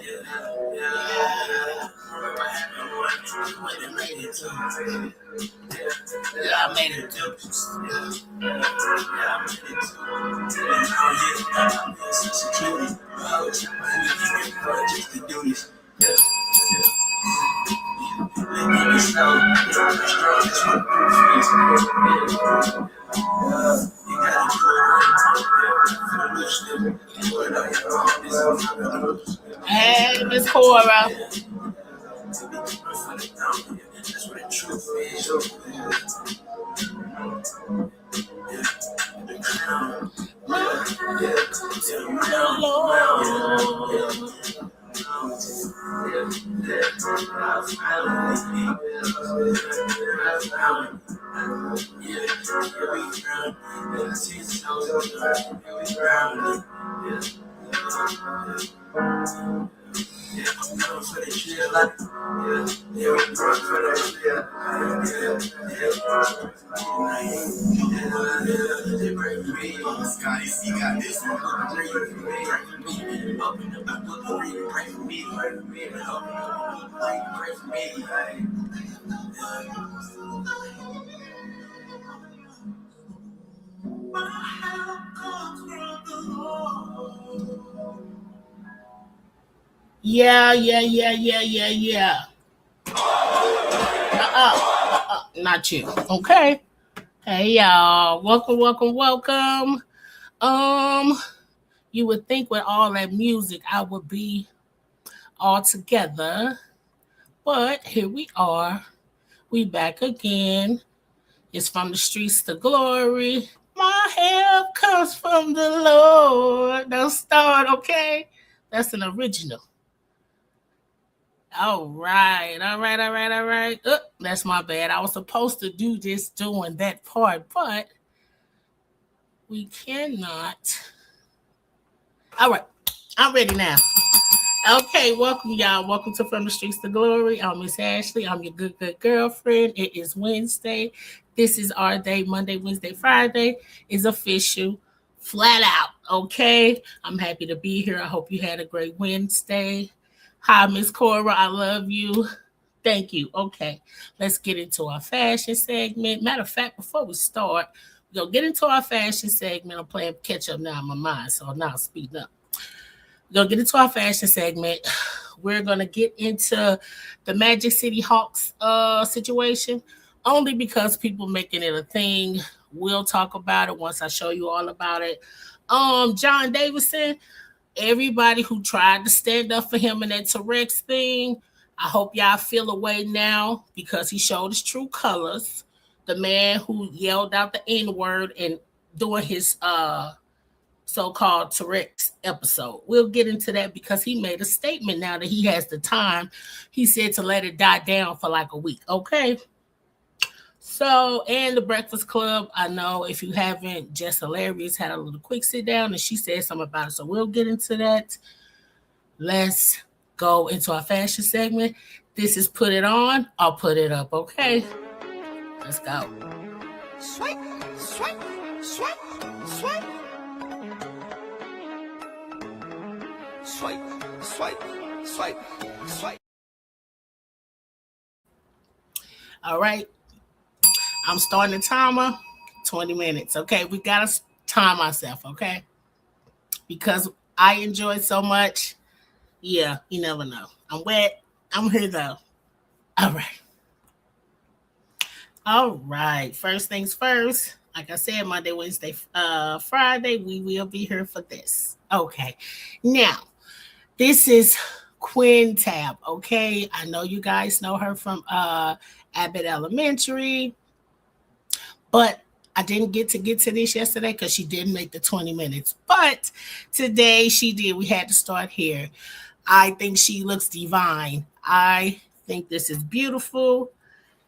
I made it too. Just to do this. Hey, Miss Cora. That's what the truth is. Yeah. Not you. Okay. Hey y'all. Welcome. You would think with all that music I would be all together. But here we are. We back again. It's from the streets to glory. My help comes from the Lord. Don't start, okay? That's an original. All right. That's my bad. I was supposed to do this doing that part, but we cannot. All right. I'm ready now. Okay, welcome, y'all. Welcome to From the Streets to Glory. I'm Miss Ashley. I'm your good girlfriend. It is Wednesday. This is our day. Monday, Wednesday, Friday is official. Flat out, okay? I'm happy to be here. I hope you had a great Wednesday. Hi, Miss Cora. I love you. Thank you. Okay, let's get into our fashion segment. Matter of fact, before we start, we're going to get into our fashion segment. I'm playing catch up now in my mind, so now speed up. We're going to get into our fashion segment. We're going to get into the Magic City Hawks situation, only because people making it a thing. We'll talk about it once I show you all about it. John Davidson, everybody who tried to stand up for him in that T-Rex thing, I hope y'all feel away now because he showed his true colors. The man who yelled out the N-word and doing his so-called T-Rex episode. We'll get into that because he made a statement now that he has the time. He said to let it die down for like a week, okay? So, and the Breakfast Club, I know if you haven't, Jess Hilarious had a little quick sit down and she said something about it. So we'll get into that. Let's go into our fashion segment. This is Put It On, I'll Put It Up, okay? Let's go. Swipe. Swipe. All right. I'm starting the timer. 20 minutes. Okay. We got to time ourselves. Okay. Because I enjoyed so much. Yeah. You never know. I'm wet. I'm here though. All right. First things first. Like I said, Monday, Wednesday, Friday, we will be here for this. Okay. Now, this is Quinn Tab, okay? I know you guys know her from Abbott Elementary, but I didn't get to this yesterday because she didn't make the 20 minutes. But today she did. We had to start here. I think she looks divine. I think this is beautiful.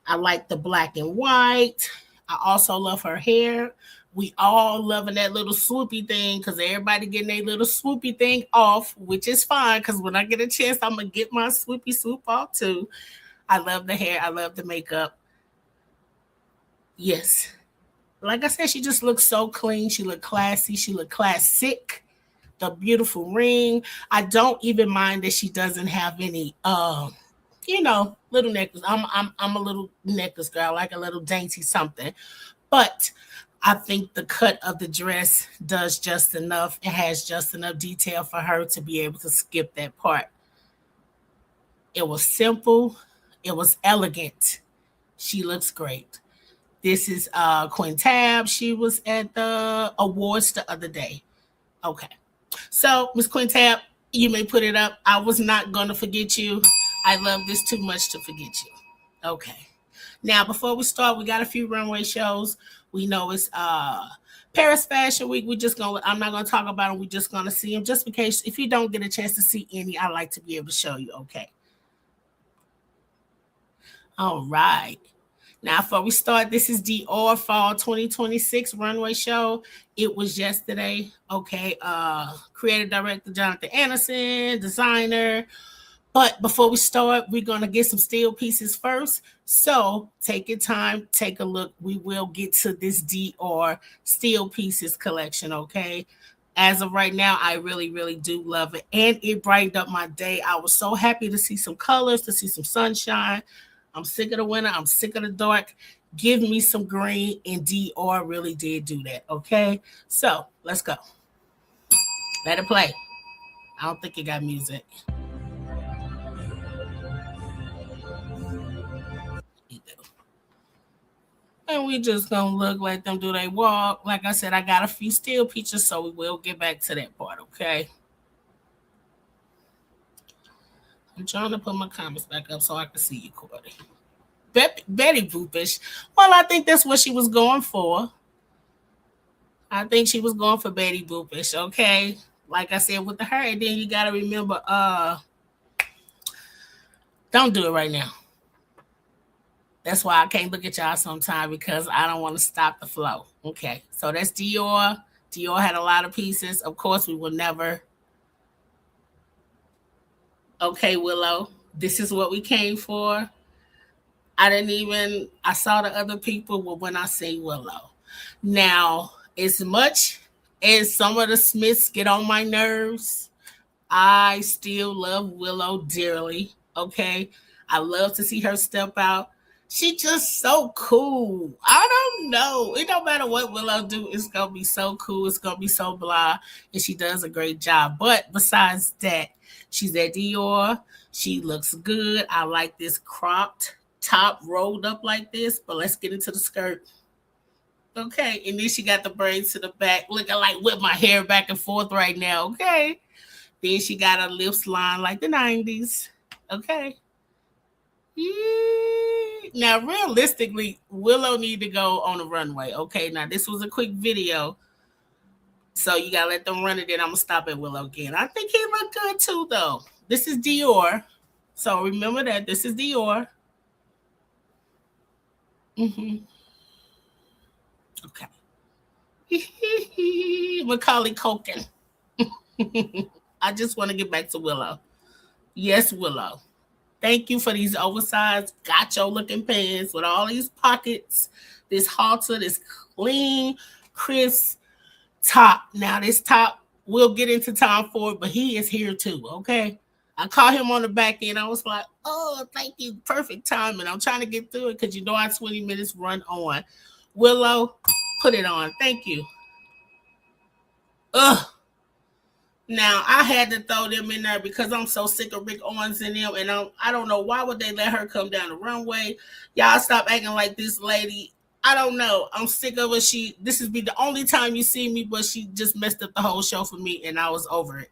I like the black and white. I also love her hair. We all loving that little swoopy thing because everybody getting their little swoopy thing off, which is fine because when I get a chance, I'm going to get my swoopy swoop off too. I love the hair. I love the makeup. Yes. Like I said, she just looks so clean. She looked classy. She looked classic. the beautiful ring. I don't even mind that she doesn't have any little necklace. I'm a little necklace girl, like a little dainty something. But I think the cut of the dress does just enough. It has just enough detail for her to be able to skip that part. It was simple. It was elegant. She looks great. This is Quintab. She was at the awards the other day. Okay. So, Miss Quintab, you may put it up. I was not going to forget you. I love this too much to forget you. Okay. Now, before we start, we got a few runway shows. We know it's Paris Fashion Week. I'm not gonna talk about them. We're just gonna see them just in case if you don't get a chance to see any, I like to be able to show you. Okay. All right. Now, before we start, this is Dior Fall 2026 runway show. It was yesterday. Okay. Creative director Jonathan Anderson, designer. But before we start, we're going to get some steel pieces first. So take your time, take a look. We will get to this Dior steel pieces collection, okay? As of right now, I really, really do love it. And it brightened up my day. I was so happy to see some colors, to see some sunshine. I'm sick of the winter. I'm sick of the dark. Give me some green. And Dior really did do that, okay? So let's go. Let it play. I don't think it got music. And we just gonna look like them do they walk. Like I said, I got a few still pictures, so we will get back to that part, okay? I'm trying to put my comments back up so I can see you, Cordy. Betty Boopish. Well, I think that's what she was going for. I think she was going for Betty Boopish, okay? Like I said, with the hair, and then you gotta remember, don't do it right now. That's why I can't look at y'all sometime because I don't want to stop the flow. Okay, so that's Dior. Dior had a lot of pieces. Of course, we will never. Okay, Willow, this is what we came for. I saw the other people, but when I say Willow. Now, as much as some of the Smiths get on my nerves, I still love Willow dearly. Okay, I love to see her step out. She just so cool. I don't know. It don't matter what Willow do. It's gonna be so cool. It's gonna be so blah, and she does a great job. But besides that, she's at Dior. She looks good. I like this cropped top rolled up like this. But let's get into the skirt. Okay, and then she got the braids to the back, looking like with my hair back and forth right now. Okay, then she got her lips lined like the 90s. Okay. Now, realistically, Willow need to go on the runway. Okay, now this was a quick video, so you gotta let them run it. Then I'm gonna stop at Willow again. I think he looked good too, though. This is Dior, so remember that this is Dior. Okay. Macaulay Culkin. I just want to get back to Willow. Yes, Willow. Thank you for these oversized gacho looking pants with all these pockets, this halter, this clean, crisp top. Now, this top, we'll get into Tom Ford, but he is here too, okay? I caught him on the back end. I was like, oh, thank you. Perfect timing. I'm trying to get through it because you know our 20 minutes run on. Willow, put it on. Thank you. Ugh. Now I had to throw them in there because I'm so sick of Rick Owens and them, and I don't know why would they let her come down the runway. Y'all stop acting like this lady. I don't know. I'm sick of her. This has been the only time you see me, but she just messed up the whole show for me, and I was over it.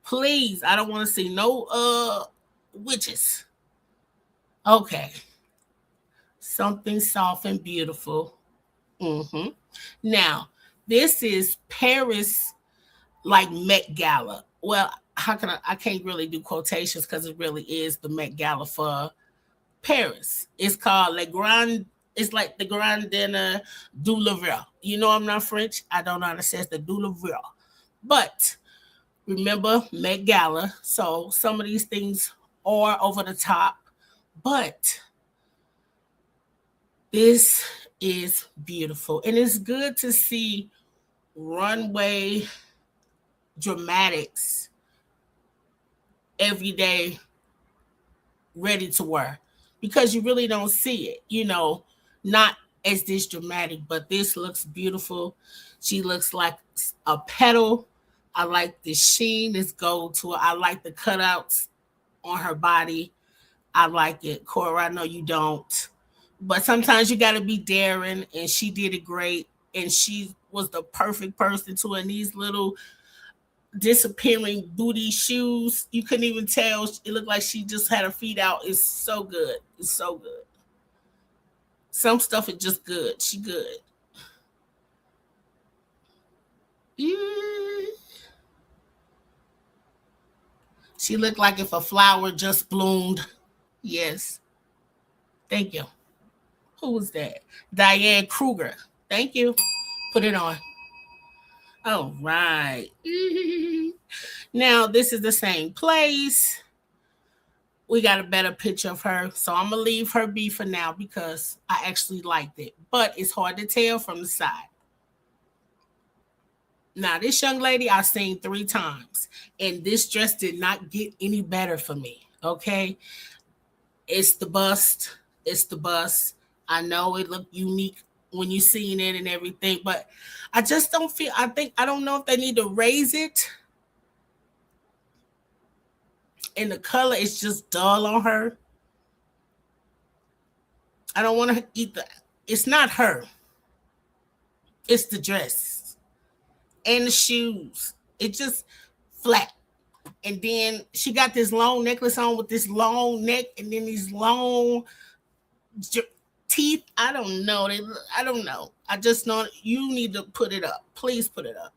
Please, I don't want to see no witches. Okay, something soft and beautiful. Now this is Paris like Met Gala. Well, I can't really do quotations because it really is the Met Gala for Paris. It's called Le Grand. It's like the Grand Dinner du Louvre. You know I'm not French. I don't know how to say the du Louvre. But remember Met Gala. So some of these things are over the top. But this is beautiful. And it's good to see runway dramatics every day ready to wear because you really don't see it, not as this dramatic, but this looks beautiful. She looks like a petal. I like the sheen, this gold to it. I like the cutouts on her body. I like it. Cora, I know you don't. But sometimes you got to be daring, and she did it great. And she was the perfect person to in these little disappearing booty shoes. You couldn't even tell. It looked like she just had her feet out. It's so good. It's so good. Some stuff is just good. She good. Mm. She looked like if a flower just bloomed. Yes. Thank you. Who was that? Diane Kruger. Thank you. Put it on. All right. Now, this is the same place. We got a better picture of her. So I'm going to leave her be for now because I actually liked it. But it's hard to tell from the side. Now, this young lady I've seen 3 times. And this dress did not get any better for me. Okay? It's the bust. It's the bust. I know it looked unique when you seen it and everything, but I just don't feel, I don't know if they need to raise it. And the color is just dull on her. I don't want to eat it's not her. It's the dress and the shoes. It just flat. And then she got this long necklace on with this long neck and then these long teeth. I don't know. I don't know. I just know you need to put it up. Please put it up.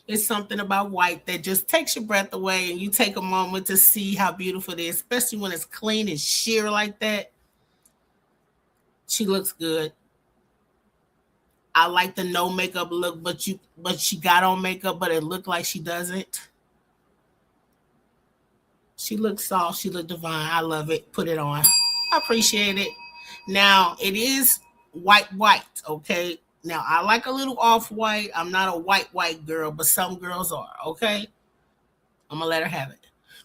It's something about white that just takes your breath away and you take a moment to see how beautiful it is, especially when it's clean and sheer like that. She looks good. I like the no makeup look, but she got on makeup, but it looked like she doesn't. She looks soft. She looked divine. I love it. Put it on. I appreciate it. Now it is white, okay? Now I like a little off-white. I'm not a white girl, but some girls are, okay? I'm gonna let her have it.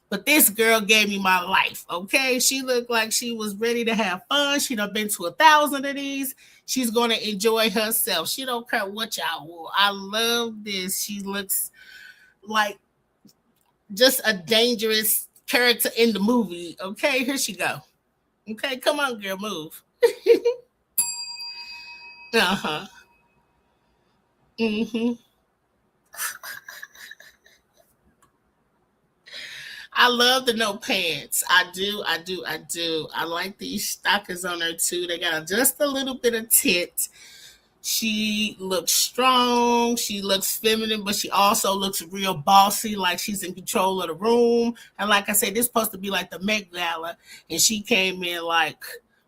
But this girl gave me my life, okay? She looked like she was ready to have fun. She done been to 1,000 of these. She's gonna enjoy herself. She don't care what y'all wore. I love this. She looks like just a dangerous character in the movie. Okay, here she go. Okay, come on, girl, move. Uh-huh. Mm-hmm. I love the no pants. I do. I like these stockings on her too. They got just a little bit of tit. She looks strong. She looks feminine, but she also looks real bossy, like she's in control of the room. And like I said, this is supposed to be like the Met Gala, and she came in like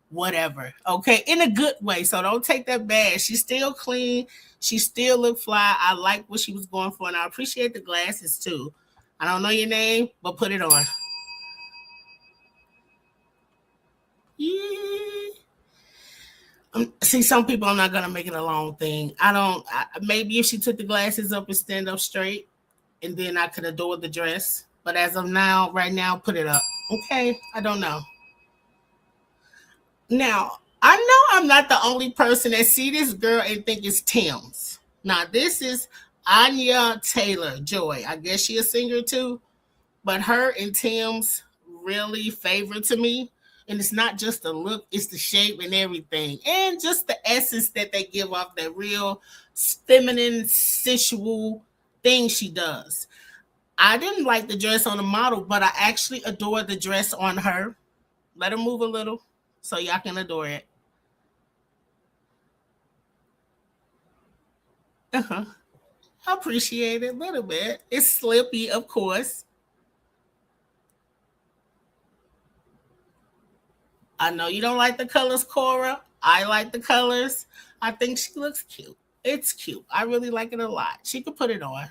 whatever. Okay, in a good way. So don't take that bad. She's still clean. She still look fly. I like what she was going for, and I appreciate the glasses too. I don't know your name, but put it on. Yeah. See, some people are not gonna make it a long thing. I don't. Maybe if she took the glasses up and stand up straight, and then I could adore the dress. But as of now, right now, put it up. Okay, I don't know. Now I know I'm not the only person that see this girl and think it's Tim's. Now this is Anya Taylor Joy. I guess she a singer too. But her and Tim's really favorite to me. And it's not just the look, it's the shape and everything. And just the essence that they give off, that real feminine, sensual thing she does. I didn't like the dress on the model, but I actually adore the dress on her. Let her move a little so y'all can adore it. Uh-huh. I appreciate it a little bit. It's slippy, of course. I know you don't like the colors, Cora. I like the colors. I think she looks cute. It's cute. I really like it a lot. She could put it on.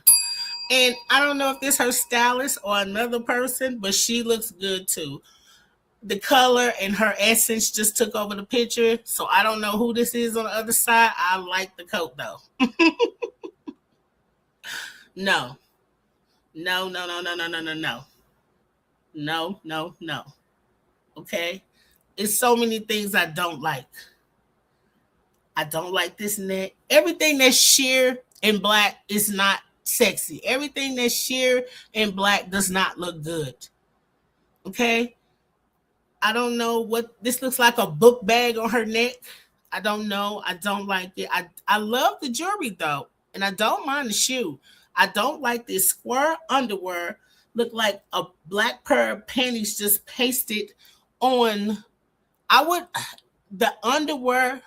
And I don't know if this her stylist or another person, but she looks good too. the color and her essence just took over the picture. So I don't know who this is on the other side. I like the coat though. No, no, no, no, no, no, no, no, no, no, no, no. Okay, it's so many things I don't like. I don't like this neck. Everything that's sheer and black is not sexy. Everything that's sheer and black does not look good. Okay, I don't know what this looks like, a book bag on her neck. I don't know. I don't like it. I love the jewelry though, and I don't mind the shoe. I don't like this square underwear. Look like a black pair of panties just pasted on. I would the underwear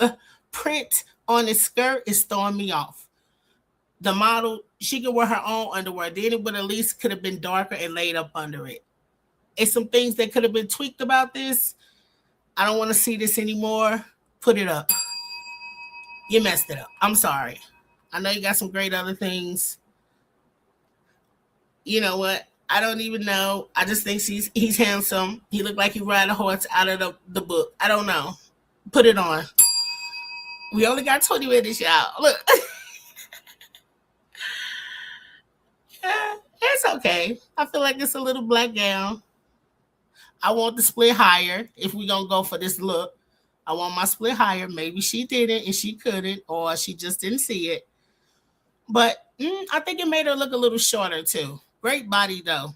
uh, print on the skirt is throwing me off. The model, she could wear her own underwear. Then it would at least could have been darker and laid up under it. It's some things that could have been tweaked about this. I don't want to see this anymore. Put it up. You messed it up. I'm sorry. I know you got some great other things. You know what? I don't even know. I just think he's handsome. He looked like he ride a horse out of the book. I don't know. Put it on. We only got 20 minutes, y'all. Look. Yeah, it's okay. I feel like it's a little black gown. I want the split higher if we're gonna go for this look. I want my split higher. Maybe she didn't and she couldn't, or she just didn't see it. But I think it made her look a little shorter too. Great body though.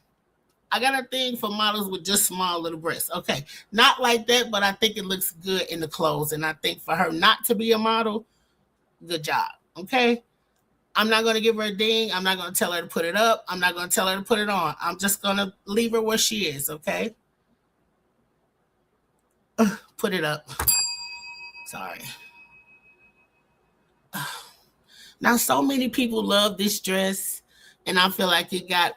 I got a thing for models with just small little breasts. Okay, not like that, but I think it looks good in the clothes. And I think for her not to be a model, good job. Okay, I'm not going to give her a ding. I'm not going to tell her to put it up. I'm not going to tell her to put it on. I'm just going to leave her where she is. Okay, put it up. Sorry. Now, so many people love this dress, and I feel like it got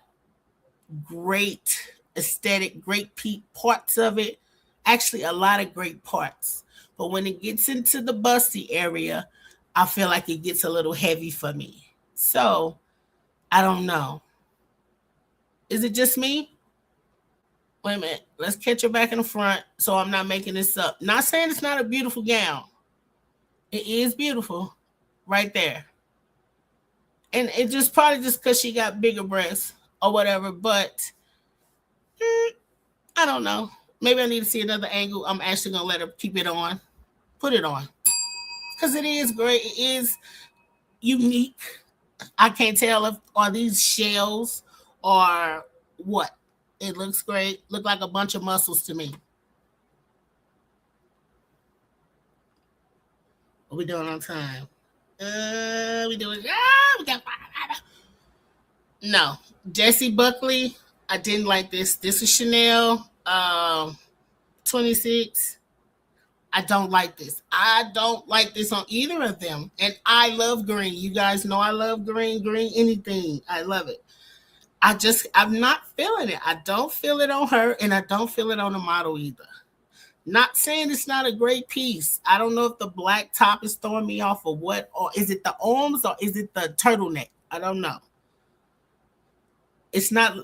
great aesthetic, great parts of it. Actually, a lot of great parts. But when it gets into the busty area, I feel like it gets a little heavy for me. So, I don't know. Is it just me? Wait a minute. Let's catch her back in the front so I'm not making this up. Not saying it's not a beautiful gown. It is beautiful right there. And it just probably just because she got bigger breasts or whatever. But I don't know. Maybe I need to see another angle. I'm actually going to let her keep it on. Put it on. Because it is great. It is unique. I can't tell if are these shells or what. It looks great. Look like a bunch of muscles to me. What we doing on time? We doing. We got 5. No, Jessie Buckley. I didn't like this. This is Chanel 26. I don't like this. I don't like this on either of them. And I love green. You guys know I love green, anything. I love it. I'm not feeling it. I don't feel it on her, and I don't feel it on the model either. Not saying it's not a great piece. I don't know if the black top is throwing me off or what, or is it the arms or is it the turtleneck? I don't know. It's not,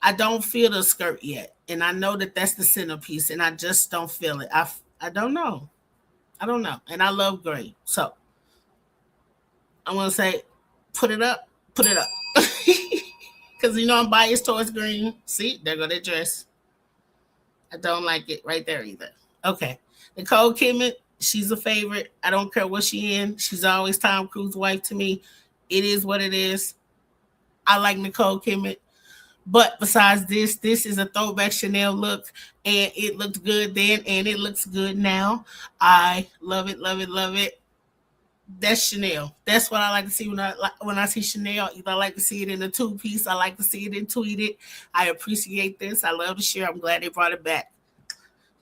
I don't feel the skirt yet. And I know that that's the centerpiece, and I just don't feel it. I don't know. I don't know. And I love gray. So I'm going to say, put it up. Put it up. Because you know I'm biased towards green. See, there go that dress. I don't like it right there either. Okay. Nicole Kidman, she's a favorite. I don't care what she in. She's always Tom Cruise's wife to me. It is what it is. I like Nicole Kidman. But besides this is a throwback Chanel look, and it looked good then, and it looks good now. I love it, love it, love it. That's Chanel. That's what I like to see when I see Chanel. Either I like to see it in a 2-piece, I like to see it in tweeted. I appreciate this. I love the share. I'm glad they brought it back.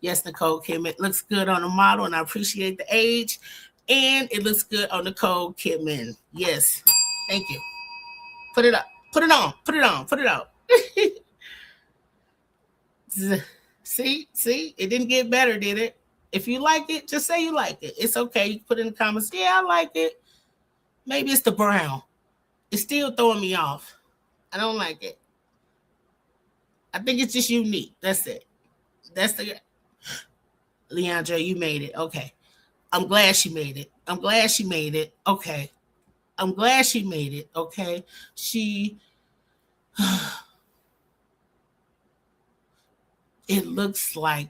Yes, Nicole Kidman. It looks good on the model, and I appreciate the age. And it looks good on Nicole Kidman. Yes. Thank you. Put it up. Put it on. Put it on. Put it out. See, it didn't get better, did it? If you like it, just say you like it. It's okay. You put in the comments, yeah, I like it. Maybe it's the brown. It's still throwing me off. I don't like it. I think it's just unique. That's it. That's the Leandra, you made it. Okay. I'm glad she made it. I'm glad she made it. Okay. I'm glad she made it. Okay. She it looks like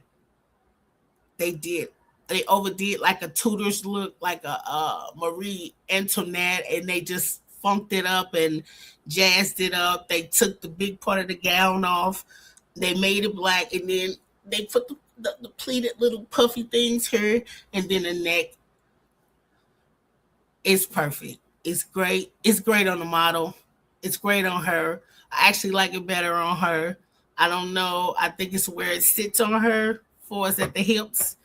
they did they overdid like a Tudor's look, like a Marie Antoinette, and they just funked it up and jazzed it up. They took the big part of the gown off, they made it black, and then they put the pleated little puffy things here, and then the neck is perfect. It's great. It's great on the model. It's great on her. I actually like it better on her. I don't know. I think it's where it sits on her for us at the hips.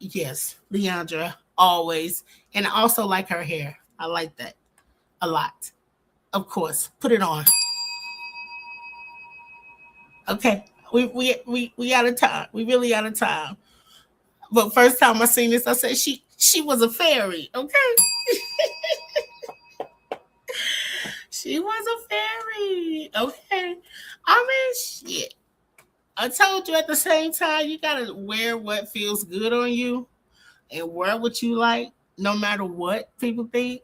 Yes, Leandra, always. And I also like her hair. I like that a lot. Of course, put it on. Okay, we out of time. We really out of time. But first time I seen this, I said she was a fairy. Okay, she was a fairy. Okay, I mean shit. I told you at the same time you gotta wear what feels good on you and wear what you like, no matter what people think.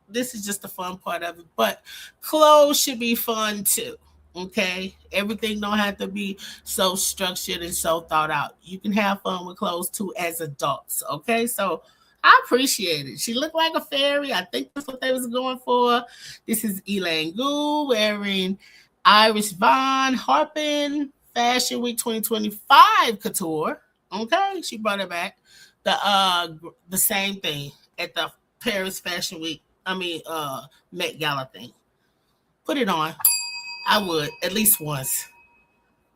This is just the fun part of it. But clothes should be fun too. Okay, everything don't have to be so structured and so thought out. You can have fun with clothes too as adults. Okay, so I appreciate it. She looked like a fairy. I think that's what they was going for. This is Elaine Gould wearing Irish Vaughn Harpin Fashion Week 2025 couture. Okay, she brought it back. The same thing at the Paris Fashion Week. Met Gala thing. Put it on. I would at least once.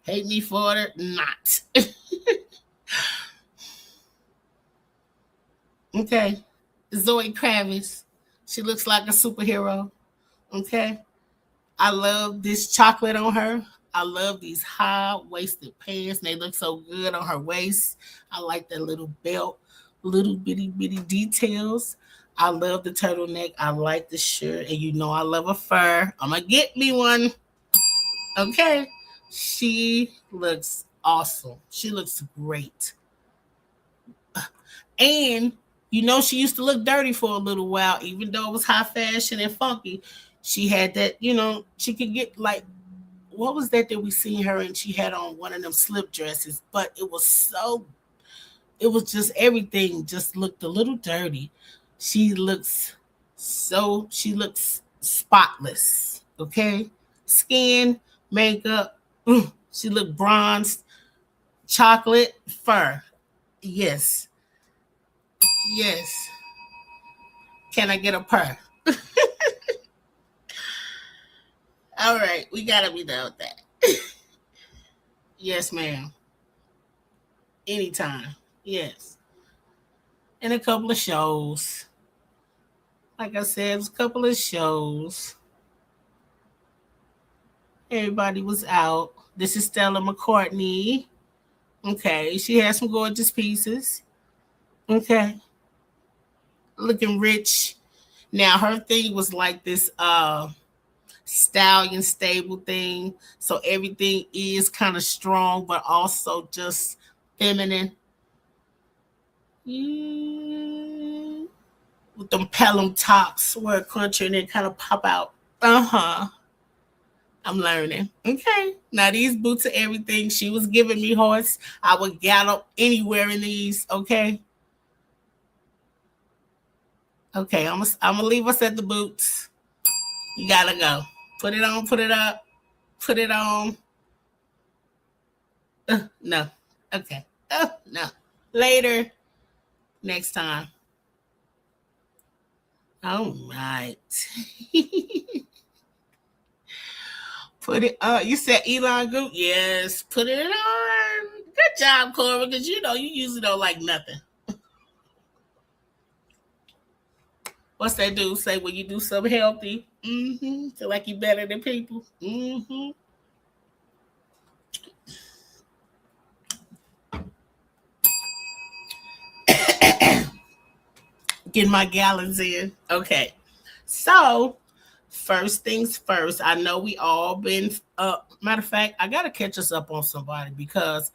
Hate me for it? Not. Okay. Zoe Kravitz. She looks like a superhero. Okay. I love this chocolate on her. I love these high waisted pants. They look so good on her waist. I like that little belt, little bitty details. I love the turtleneck. I like the shirt. And I love a fur. I'm going to get me one. Okay. She looks awesome. She looks great. And she used to look dirty for a little while, even though it was high fashion and funky. She had that, she could get like, what was that we seen her and she had on one of them slip dresses, but it was just everything just looked a little dirty. She looks spotless. Okay. Skin, makeup. She looked bronzed, chocolate, fur. Yes. Yes. Can I get a purr? All right, we gotta be done with that. Yes, ma'am. Anytime. Yes. And a couple of shows. Like I said, it was a couple of shows. Everybody was out. This is Stella McCartney. Okay, she has some gorgeous pieces. Okay. Looking rich. Now her thing was like this stallion stable thing. So everything is kind of strong, but also just feminine. With them pelham tops where country and then kind of pop out. Uh-huh. I'm learning. Okay. Now these boots are everything. She was giving me horse. I would gallop anywhere in these. Okay. Okay. I'm gonna leave us at the boots. You gotta go. Put it on, put it up, put it on. No. Okay. No. Later. Next time. All right. Put it on. You said Elon Goop? Yes. Put it on. Good job, Cora, because you usually don't like nothing. What's that dude say when you do something healthy? Feel like you're better than people. Get my gallons in. Okay. So first things first. I know we all been matter of fact, I gotta catch us up on somebody because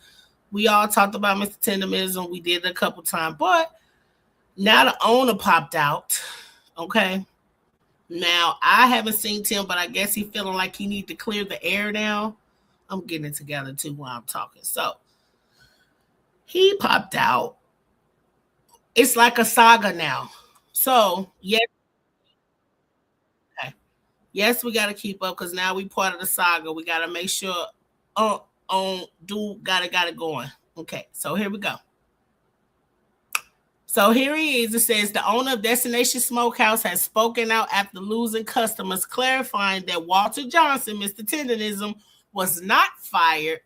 we all talked about Mr. Tenderism. We did it a couple times, but now the owner popped out. Okay. Now I haven't seen Tim, but I guess he feeling like he need to clear the air now. I'm getting it together too while I'm talking. So he popped out. It's like a saga now. So yes, okay. Yes, we gotta keep up because now we part of the saga. We gotta make sure on dude got it going. Okay, so here we go. So here he is. It says the owner of Destination Smokehouse has spoken out after losing customers, clarifying that Walter Johnson, Mr. Tenderism, was not fired.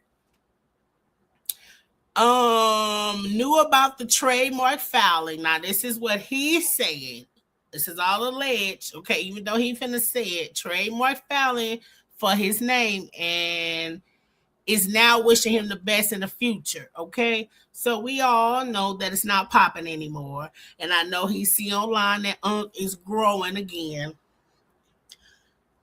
Knew about the trademark filing. Now, this is what he's saying. This is all alleged. Okay, even though he finna say it, trademark filing for his name and is now wishing him the best in the future. Okay, so we all know that it's not popping anymore, and I know he see online that is growing again.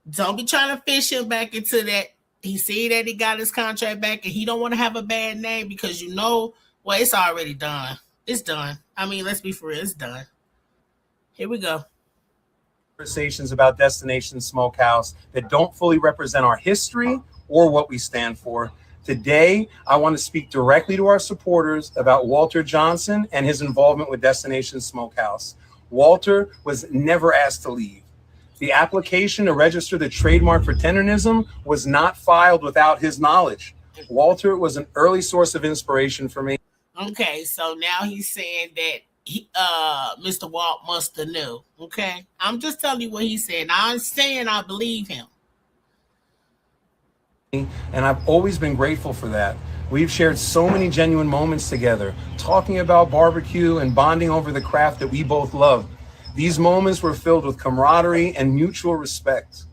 Don't be trying to fish him back into that. He see that he got his contract back, and he don't want to have a bad name because well, it's already done. It's done. I mean, let's be for real, it's done. Here we go. Conversations about Destination Smokehouse that don't fully represent our history or what we stand for. Today, I want to speak directly to our supporters about Walter Johnson and his involvement with Destination Smokehouse. Walter was never asked to leave. The application to register the trademark for Tenderism was not filed without his knowledge. Walter was an early source of inspiration for me. Okay, so now he's saying that Mr. Walt must have knew. Okay, I'm just telling you what he said. I'm saying I believe him. And I've always been grateful for that. We've shared so many genuine moments together, talking about barbecue and bonding over the craft that we both love. These moments were filled with camaraderie and mutual respect.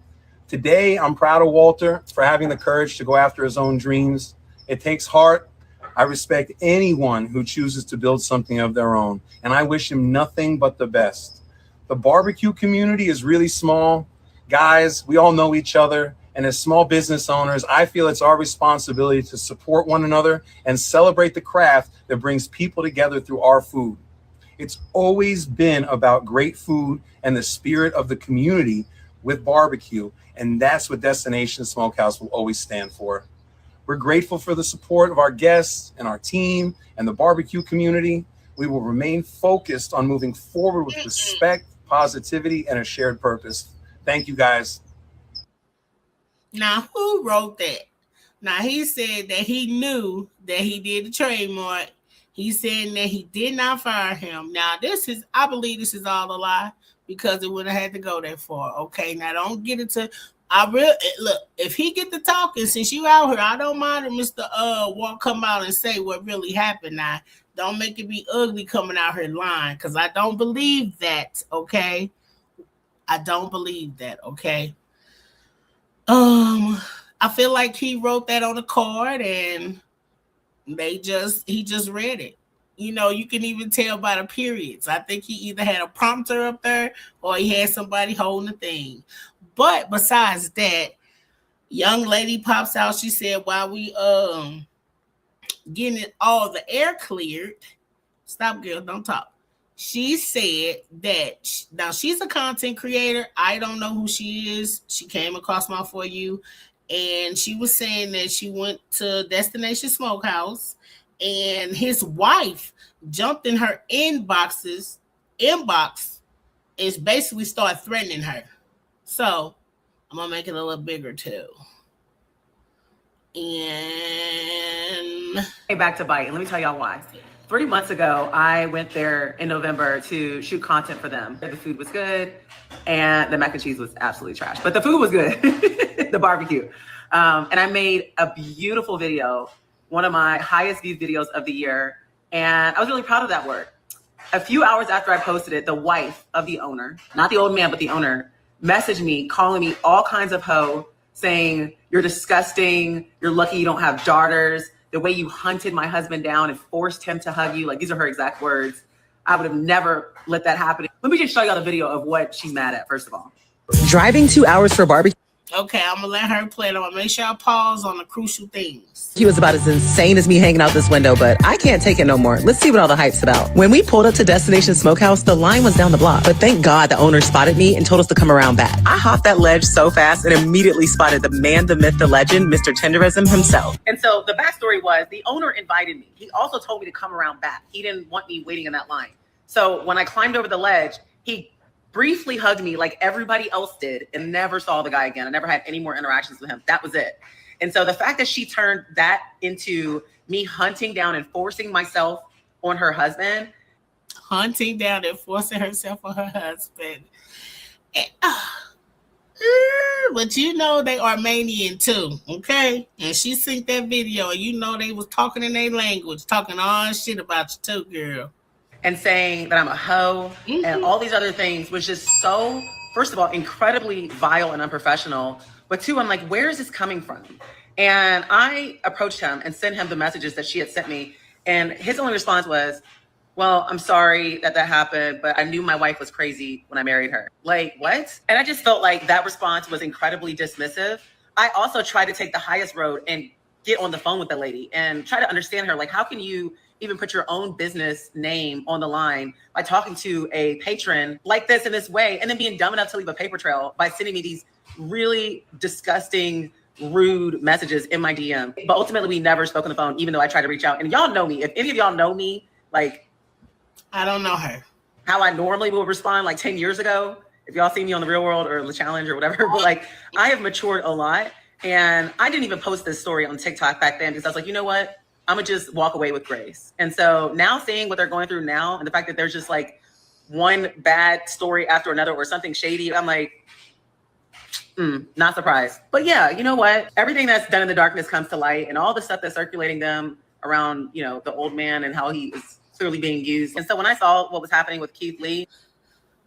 Today, I'm proud of Walter for having the courage to go after his own dreams. It takes heart. I respect anyone who chooses to build something of their own, and I wish him nothing but the best. The barbecue community is really small. Guys, we all know each other. And as small business owners, I feel it's our responsibility to support one another and celebrate the craft that brings people together through our food. It's always been about great food and the spirit of the community with barbecue. And that's what Destination Smokehouse will always stand for. We're grateful for the support of our guests and our team and the barbecue community. We will remain focused on moving forward with respect, positivity, and a shared purpose. Thank you, guys. Now, who wrote that? Now, he said that he knew that he did the trademark. He's saying that he did not fire him. Now, I believe this is all a lie because it would have had to go that far. Okay, now don't get into. Look. If he get to talking, since you out here, I don't mind if Mr. Walt come out and say what really happened. Now, don't make it be ugly coming out here lying because I don't believe that. Okay, I don't believe that. Okay. I feel like he wrote that on a card and he just read it. You know, you can even tell by the periods. I think he either had a prompter up there or he had somebody holding the thing. But besides that, young lady pops out. She said, while we getting all the air cleared, stop, girl, don't talk. She said that now she's a content creator. I don't know who she is. She came across my For You, and she was saying that she went to Destination Smokehouse, and his wife jumped in her inbox, and basically started threatening her. So I'm gonna make it a little bigger too. And back to Bite, and let me tell y'all why. 3 months ago, I went there in November to shoot content for them. The food was good, and the mac and cheese was absolutely trash. But the food was good, the barbecue. And I made a beautiful video, one of my highest viewed videos of the year. And I was really proud of that work. A few hours after I posted it, the wife of the owner, not the old man, but the owner, messaged me, calling me all kinds of hoe, saying, "You're disgusting. You're lucky you don't have daughters. The way you hunted my husband down and forced him to hug you," like these are her exact words. I would have never let that happen. Let me just show y'all the video of what she's mad at, first of all. Driving 2 hours for barbecue Okay, I'm gonna let her play it. I'm gonna make sure I pause on the crucial things. was about as insane as me hanging out this window, but I can't take it no more. Let's see what all the hype's about. When we pulled up to Destination Smokehouse, the line was down the block. But thank God the owner spotted me and told us to come around back. I hopped that ledge so fast and immediately spotted the man, the myth, the legend, Mr. Tenderism himself. And so the backstory was the owner invited me. He also told me to come around back. He didn't want me waiting in that line. So when I climbed over the ledge, he briefly hugged me like everybody else did and never saw the guy again. I never had any more interactions with him. That was it. And so the fact that she turned that into me hunting down and forcing myself on her husband. Hunting down and forcing herself on her husband. But you know they Armenian too, okay? And she seen that video and you know they was talking in their language, talking all shit about you too, girl. And saying that I'm a hoe and all these other things was just so, first of all, incredibly vile and unprofessional. But two, I'm like, where is this coming from? And I approached him and sent him the messages that she had sent me. And his only response was, well, I'm sorry that happened, but I knew my wife was crazy when I married her. Like, what? And I just felt like that response was incredibly dismissive. I also tried to take the highest road and get on the phone with the lady and try to understand her. Like, how can you even put your own business name on the line by talking to a patron like this in this way, and then being dumb enough to leave a paper trail by sending me these really disgusting, rude messages in my DM. But ultimately, we never spoke on the phone, even though I tried to reach out. And y'all know me. If any of y'all know me, like, I don't know her. How I normally would respond like 10 years ago, if y'all see me on The Real World or The Challenge or whatever, but like, I have matured a lot. And I didn't even post this story on TikTok back then because I was like, you know what? I'm gonna just walk away with grace. And so now seeing what they're going through now and the fact that there's just like one bad story after another or something shady, I'm like, not surprised. But yeah, you know what? Everything that's done in the darkness comes to light, and all the stuff that's circulating them around, you know, the old man and how he is clearly being used. And so when I saw what was happening with Keith Lee.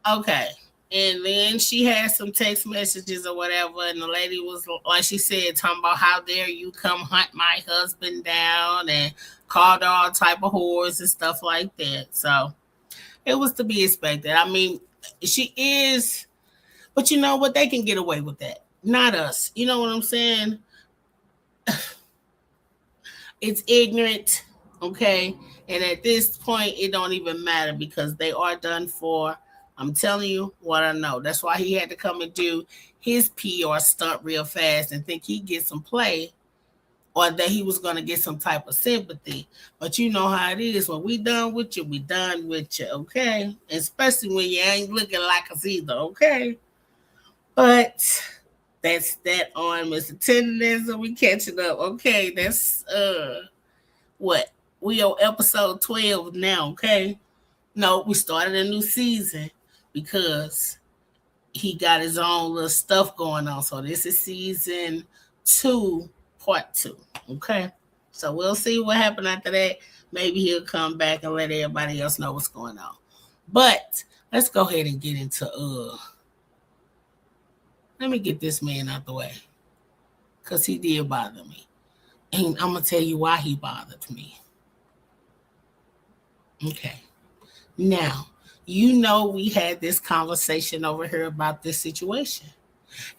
Okay. And then she had some text messages or whatever, and the lady was, like she said, talking about how dare you come hunt my husband down, and called her all type of whores and stuff like that. So it was to be expected. I mean, she is, but you know what? They can get away with that. Not us. You know what I'm saying? It's ignorant, okay? And at this point, it don't even matter because they are done for. I'm telling you what I know. That's why he had to come and do his PR stunt real fast and think he'd get some play or that he was going to get some type of sympathy. But you know how it is. When we done with you, we done with you, okay? Especially when you ain't looking like us either, okay? But that's that on Mr. Tenderness, and we catching up. Okay, that's what? We on episode 12 now, okay? No, we started a new season because he got his own little stuff going on. So this is season 2, part 2. Okay. So we'll see what happened after that. Maybe he'll come back and let everybody else know what's going on. But let's go ahead and get into let me get this man out the way. Because he did bother me. And I'm gonna tell you why he bothered me. Okay. Now, you know, we had this conversation over here about this situation.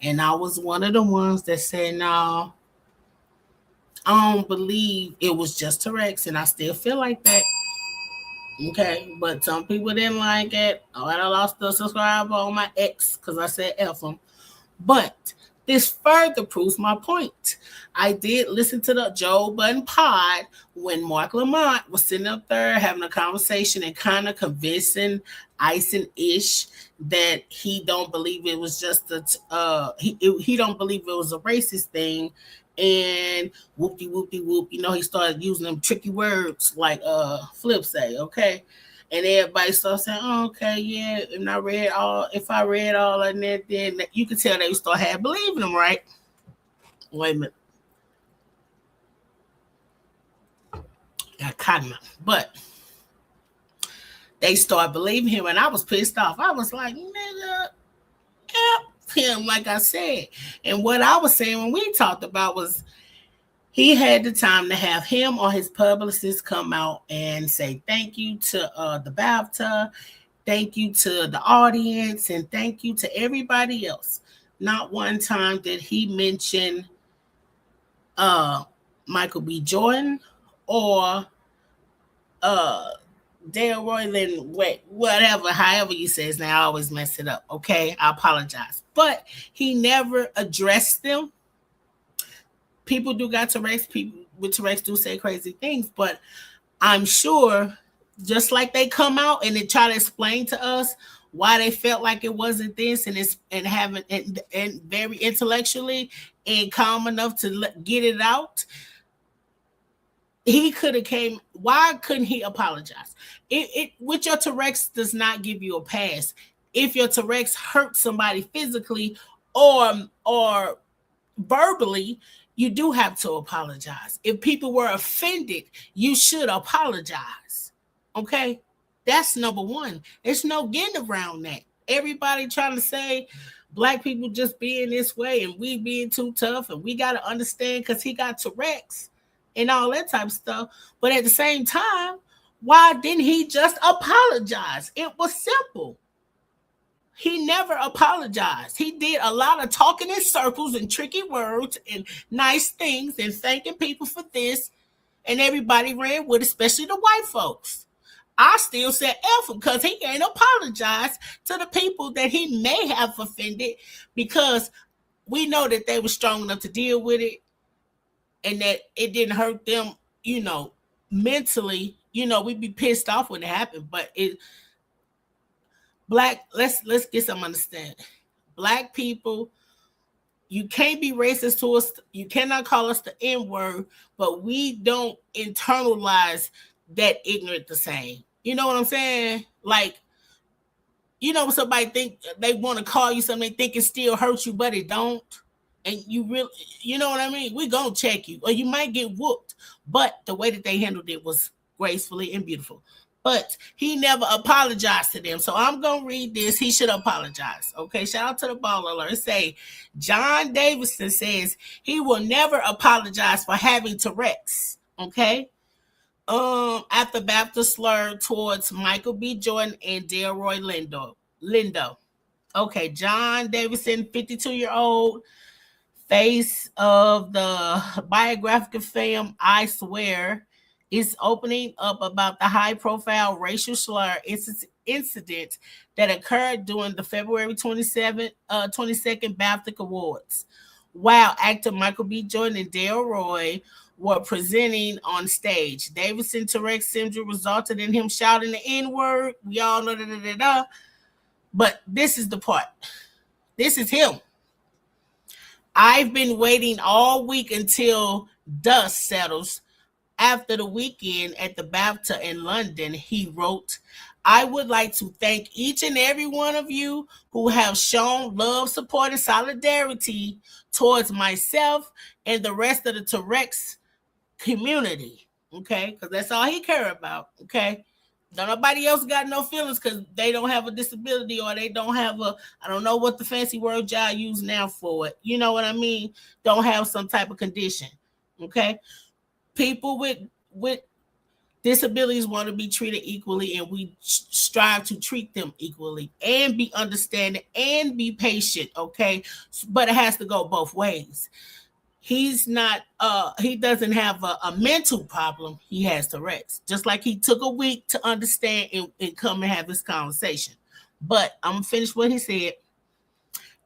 And I was one of the ones that said, no, I don't believe it was just Tourette's. And I still feel like that. Okay. But some people didn't like it. Oh, I lost the subscriber on my ex because I said F them. But this further proves my point. I did listen to the Joe Budden pod when Mark Lamont was sitting up there having a conversation and kind of convincing Ison-ish that he don't believe it was just he don't believe it was a racist thing. And whoopty whoopty whoop, you know, he started using them tricky words like Flip say, okay. And everybody started saying, oh, okay, yeah. And if I read all of that, then you could tell they start had believing him, right? Wait a minute. Got caught him. But they start believing him, and I was pissed off. I was like, nigga, F him, like I said. And what I was saying when we talked about was he had the time to have him or his publicist come out and say thank you to the BAFTA Thank you to the audience, and thank you to everybody else. Not one time did he mention uh Michael B. Jordan or uh Delroy Lynn, whatever, however you say his name. I always mess it up. Okay, I apologize. But he never addressed them. People do got Tourette's. People with Tourette's do say crazy things, but I'm sure, just like they come out and they try to explain to us why they felt like it wasn't this, and it's and having and very intellectually and calm enough to get it out. He could have came. Why couldn't he apologize? It with your Tourette's does not give you a pass. If your Tourette's hurt somebody physically or verbally, you do have to apologize. If people were offended, you should apologize. Okay? That's number one. There's no getting around that. Everybody trying to say black people just being this way and we being too tough and we got to understand because he got Tourette's and all that type of stuff. But at the same time, why didn't he just apologize? It was simple. He never apologized. He did a lot of talking in circles and tricky words and nice things and thanking people for this. And everybody ran with it, especially the white folks. I still said F him because he ain't apologized to the people that he may have offended, because we know that they were strong enough to deal with it and that it didn't hurt them, mentally. We'd be pissed off when it happened, but let's get some understanding. Black people, you can't be racist to us. You cannot call us the N-word, but we don't internalize that ignorant the same. You know what I'm saying? Like, somebody think they want to call you something, they think it still hurts you, but it don't. And you really, you know what I mean? We gonna check you, or you might get whooped. But the way that they handled it was gracefully and beautiful. But he never apologized to them. So I'm going to read this. He should apologize. Okay, shout out to the ball alert. Say, John Davidson says he will never apologize for having Tourette's. Okay? After Baptist slur towards Michael B. Jordan and Delroy Lindo. Okay, John Davidson, 52-year-old, face of the biographical film I Swear, is opening up about the high-profile racial slur incident that occurred during the February 22nd BAFTA Awards, while actor Michael B. Jordan and Delroy were presenting on stage. Davidson's Tourette's syndrome resulted in him shouting the N-word. We all know that. But this is the part. This is him. I've been waiting all week until dust settles. After the weekend at the BAFTA in London, he wrote, I would like to thank each and every one of you who have shown love, support, and solidarity towards myself and the rest of the Tourette's community. Okay? Because that's all he cares about. Okay? Nobody else got no feelings because they don't have a disability, or they don't have I don't know what the fancy word y'all use now for it. You know what I mean? Don't have some type of condition. Okay? People with disabilities want to be treated equally, and we strive to treat them equally and be understanding and be patient. Okay, but it has to go both ways. He's not he doesn't have a mental problem. He has Tourette's, just like he took a week to understand and come and have this conversation. But I'm gonna finish what he said.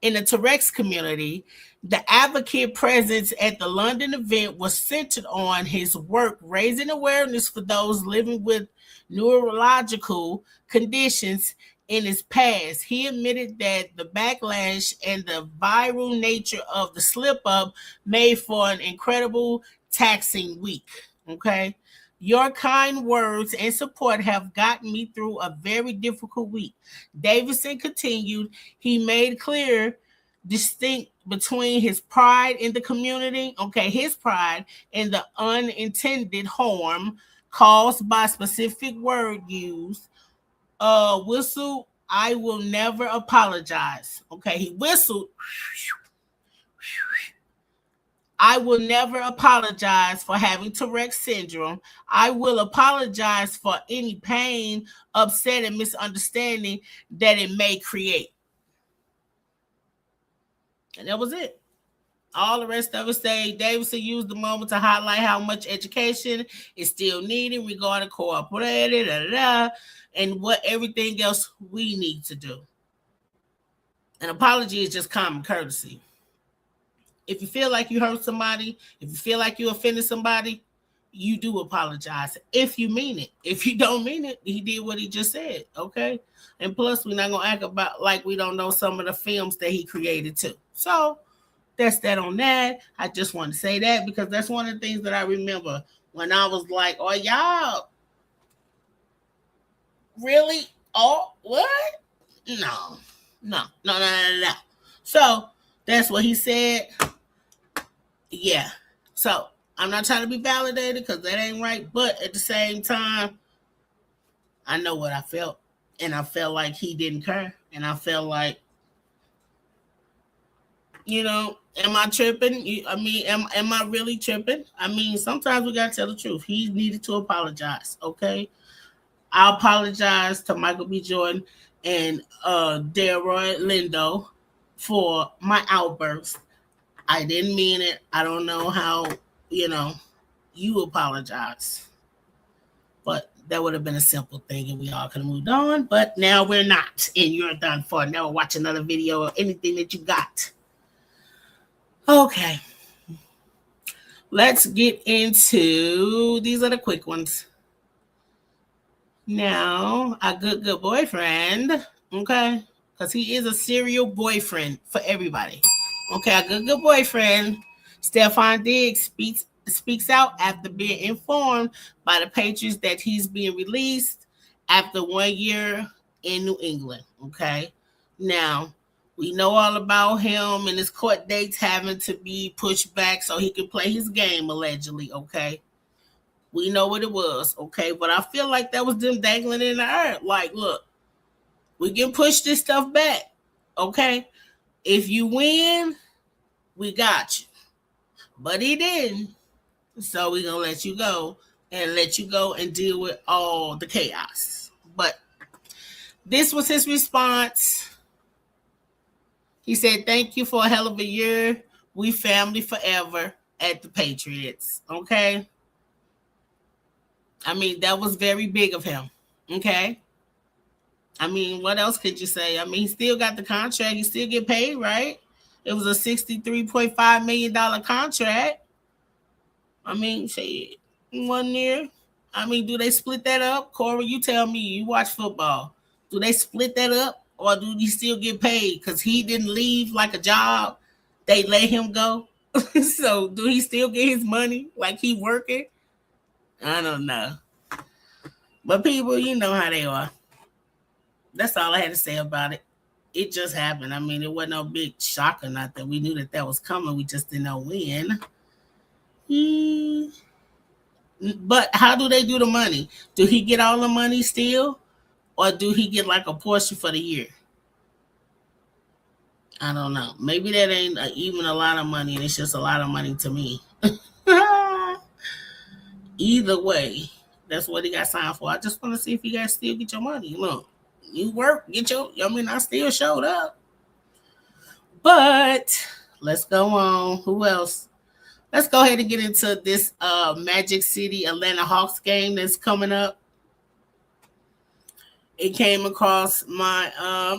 In the Tourette's community, the advocate presence at the London event was centered on his work raising awareness for those living with neurological conditions in his past. He admitted that the backlash and the viral nature of the slip-up made for an incredible taxing week. Okay? Your kind words and support have gotten me through a very difficult week. Davidson continued, he made clear distinct between his pride in the community, his pride, and the unintended harm caused by specific word use. Whistle, I will never apologize. Okay, he whistled. I will never apologize for having Tourette's syndrome. I will apologize for any pain, upset, and misunderstanding that it may create. And that was it. All the rest of it say Davidson used the moment to highlight how much education is still needed regarding cooperative, and what everything else we need to do. An apology is just common courtesy. If you feel like you hurt somebody, if you feel like you offended somebody, you do apologize if you mean it. If you don't mean it, he did what he just said, okay? And plus, we're not going to act about like we don't know some of the films that he created too. So that's that on that. I just want to say that because that's one of the things that I remember when I was like, oh, y'all, really? Oh, what? No. So that's what he said. Yeah. So I'm not trying to be validated because that ain't right. But at the same time, I know what I felt. And I felt like he didn't care. And I felt like, you know, am I tripping? Am I really tripping? I mean, sometimes we got to tell the truth. He needed to apologize, okay? I apologize to Michael B. Jordan and Delroy Lindo for my outburst. I didn't mean it. I don't know how, you apologize. But that would have been a simple thing and we all could have moved on. But now we're not. And you're done for. Never watch another video or anything that you got. Okay. Let's get into, these are the quick ones. Now, a good boyfriend, okay? Because he is a serial boyfriend for everybody. Okay, a good boyfriend, Stefon Diggs speaks out after being informed by the Patriots that he's being released after 1 year in New England, okay? Now, we know all about him and his court dates having to be pushed back so he can play his game, allegedly, okay? We know what it was, okay? But I feel like that was them dangling in the air. Like, look, we can push this stuff back, okay? If you win, we got you. But he didn't. So we're going to let you go and deal with all the chaos. But this was his response. He said, thank you for a hell of a year. We family forever at the Patriots, okay? I mean, that was very big of him, okay? I mean, what else could you say? I mean, he still got the contract. He still get paid, right? It was a $63.5 million contract. I mean, say 1 year. I mean, do they split that up? Corey, you tell me. You watch football. Do they split that up? Or do he still get paid? Because he didn't leave like a job. They let him go. So do he still get his money like he working? I don't know. But people, you know how they are. That's all I had to say about it. It just happened. I mean, it wasn't no big shock or nothing. We knew that was coming. We just didn't know when. But how do they do the money? Do he get all the money still? Or do he get like a portion for the year? I don't know. Maybe that ain't even a lot of money. And it's just a lot of money to me. Either way, that's what he got signed for. I just want to see if you guys still get your money. Look, you work, I still showed up. But let's go on. Who else? Let's go ahead and get into this Magic City Atlanta Hawks game that's coming up. It came across my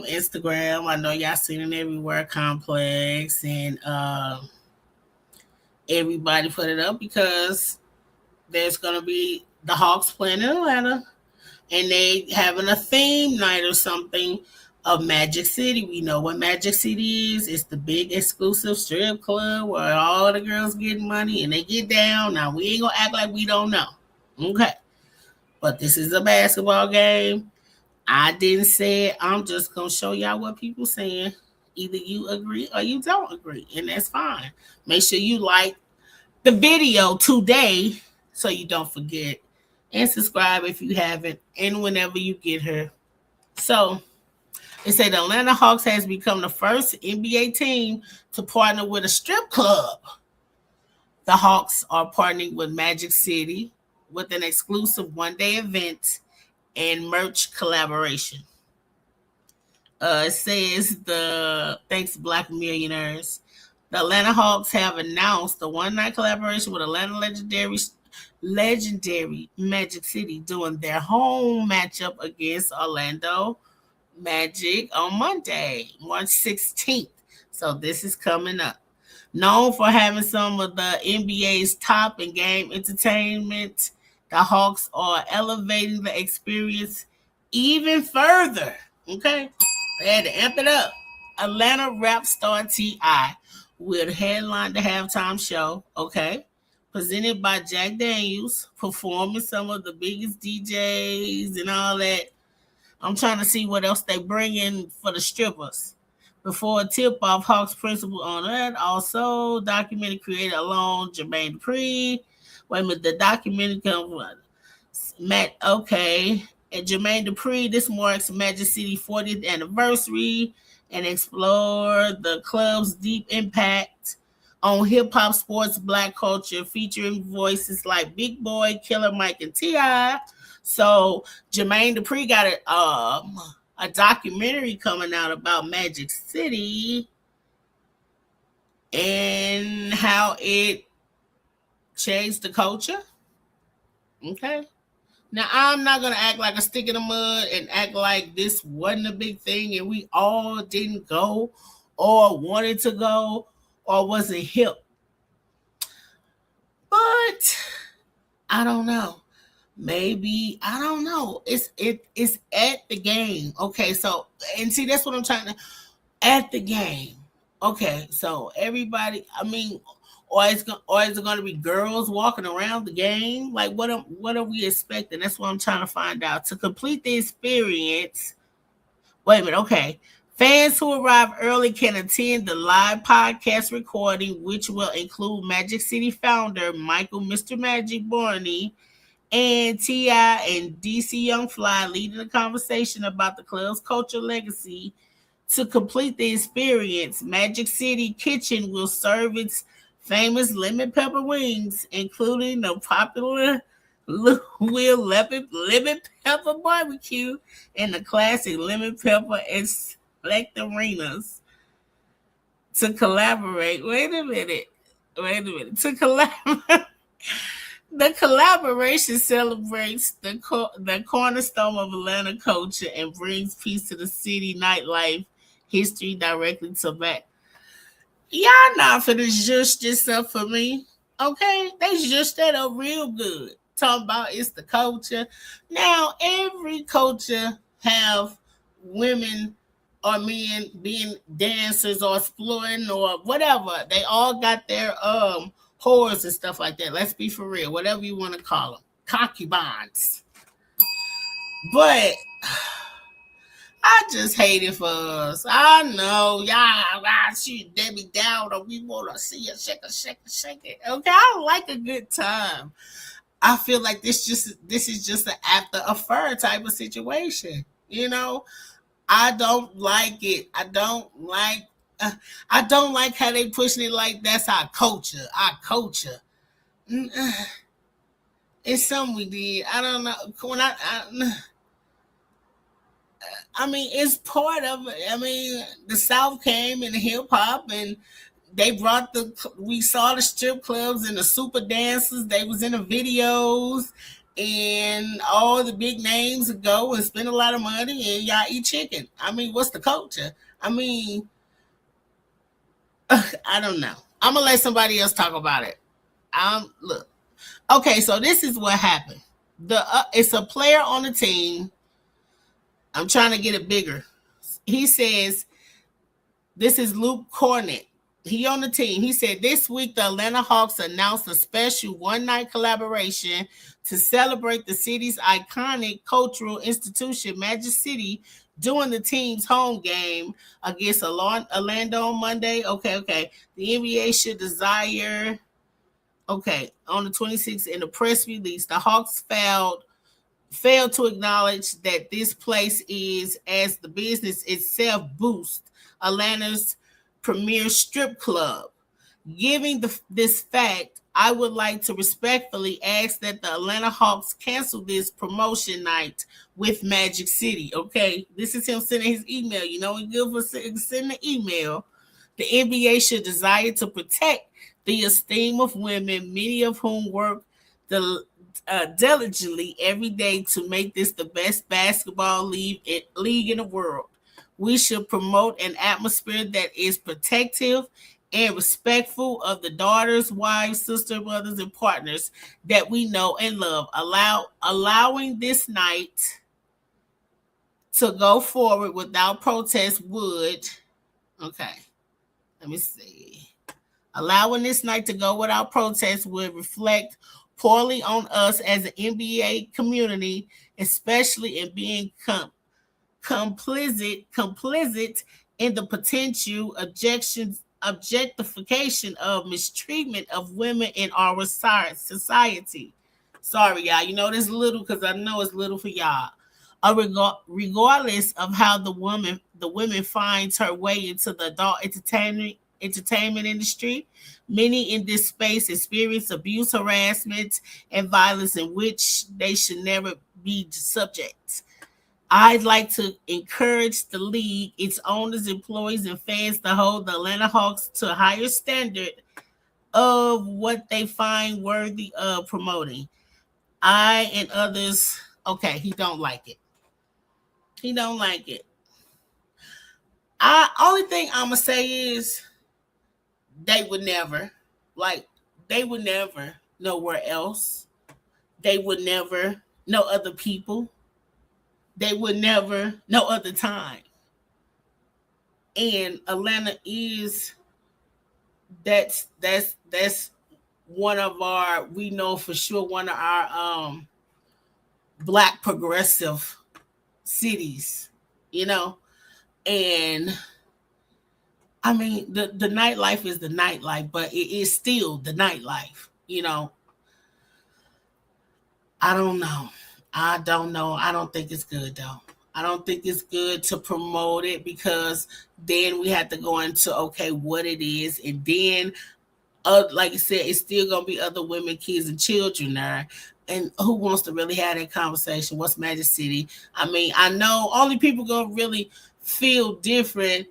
Instagram. I know y'all seen it everywhere, Complex, and everybody put it up because there's going to be the Hawks playing in Atlanta, and they having a theme night or something of Magic City. We know what Magic City is. It's the big exclusive strip club where all the girls get money and they get down. Now, we ain't going to act like we don't know. Okay. But this is a basketball game. I didn't say it. I'm just going to show y'all what people saying. Either you agree or you don't agree, and that's fine. Make sure you like the video today so you don't forget, and subscribe if you haven't, and whenever you get here. So, it said the Atlanta Hawks has become the first NBA team to partner with a strip club The Hawks are partnering with Magic City with an exclusive one-day event and merch collaboration. It says the thanks Black millionaires. The Atlanta Hawks have announced a one-night collaboration with Atlanta legendary Magic City doing their home matchup against Orlando Magic on Monday, March 16th. So this is coming up. Known for having some of the NBA's top in game entertainment, the Hawks are elevating the experience even further. Okay, they had to amp it up. Atlanta rap star T.I. will headline the halftime show. Okay, presented by Jack Daniels, performing some of the biggest DJs and all that. I'm trying to see what else they bring in for the strippers. Before a tip-off, Hawks principal on that also documented creator alone Jermaine Dupri. Wait a minute, the documentary comes Matt. Okay, and Jermaine Dupri. This marks Magic City 40th anniversary and explore the club's deep impact on hip hop, sports, Black culture, featuring voices like Big Boy, Killer Mike, and T.I. So Jermaine Dupri got a documentary coming out about Magic City and how it changed the culture. Okay. Now, I'm not going to act like a stick in the mud and act like this wasn't a big thing and we all didn't go or wanted to go or wasn't hip. But I don't know. Maybe I don't know. It's at the game. Okay, so and see that's what I'm trying to at the game. Okay, so everybody. I mean, or is it going to be girls walking around the game? Like what are we expecting? That's what I'm trying to find out. To complete the experience. Wait a minute. Okay. Fans who arrive early can attend the live podcast recording, which will include Magic City founder Michael Mr. Magic Barney and T.I. and DC Young Fly leading a conversation about the club's culture legacy. To complete the experience, Magic City Kitchen will serve its famous lemon pepper wings, including the popular Will lemon pepper barbecue and the classic lemon pepper and select arenas. To collaborate, wait a minute. To collaborate. The collaboration celebrates the cornerstone of Atlanta culture and brings peace to the city nightlife history directly to back. Y'all not finna zhush this up for me. Okay? They zhush that up real good. Talking about it's the culture. Now, every culture have women or men being dancers or exploring or whatever. They all got their whores and stuff like that. Let's be for real. Whatever you want to call them. Concubines. But I just hate it for us. I know. Y'all shoot Debbie down or we want to see her shake it. Okay, I like a good time. I feel like this is just an after affair type of situation. You know? I don't like it. I don't like how they pushing it like that's our culture. It's something we did. I don't know. I mean, it's part of it. I mean, the South came in hip hop and they brought we saw the strip clubs and the super dancers. They was in the videos and all the big names go and spend a lot of money and y'all eat chicken. I mean, what's the culture? I mean, I don't know. I'm gonna let somebody else talk about it. Look. Okay, so this is what happened. It's a player on the team. I'm trying to get it bigger. He says, this is Luke Cornett. He on the team. He said, this week the Atlanta Hawks announced a special one-night collaboration to celebrate the city's iconic cultural institution, Magic City, during the team's home game against Orlando on Monday. Okay. The NBA should desire, on the 26th in the press release, the Hawks failed to acknowledge that this place is, as the business itself boosts, Atlanta's premier strip club. Given this fact, I would like to respectfully ask that the Atlanta Hawks cancel this promotion night with Magic City. Okay, this is him sending his email. You know, he's good for sending the email. The NBA should desire to protect the esteem of women, many of whom work diligently every day to make this the best basketball league in the world. We should promote an atmosphere that is protective and respectful of the daughters, wives, sisters, brothers, and partners that we know and love. Allowing this night to go forward without protest would, okay, let me see. Allowing this night to go without protest would reflect poorly on us as an NBA community, especially in being complicit in the potential objectification of mistreatment of women in our society. Sorry, y'all. You know this little because I know it's little for y'all. Regardless of how the women finds her way into the adult entertainment industry, many in this space experience abuse, harassment, and violence in which they should never be subject. I'd like to encourage the league, its owners, employees, and fans to hold the Atlanta Hawks to a higher standard of what they find worthy of promoting. I and others, okay, he don't like it. He don't like it. Only thing I'm gonna say is they would never nowhere else. They would never no other people. They would never no other time. And Atlanta is that's one of our, we know for sure, one of our black progressive cities, you know. And I mean the nightlife is the nightlife, but it is still the nightlife, you know. I don't know. I don't think it's good though. I don't think it's good to promote it because then we have to go into okay what it is, and then like you said, it's still gonna be other women, kids, and children there. And who wants to really have that conversation? What's Magic City? I mean, I know only people gonna really feel different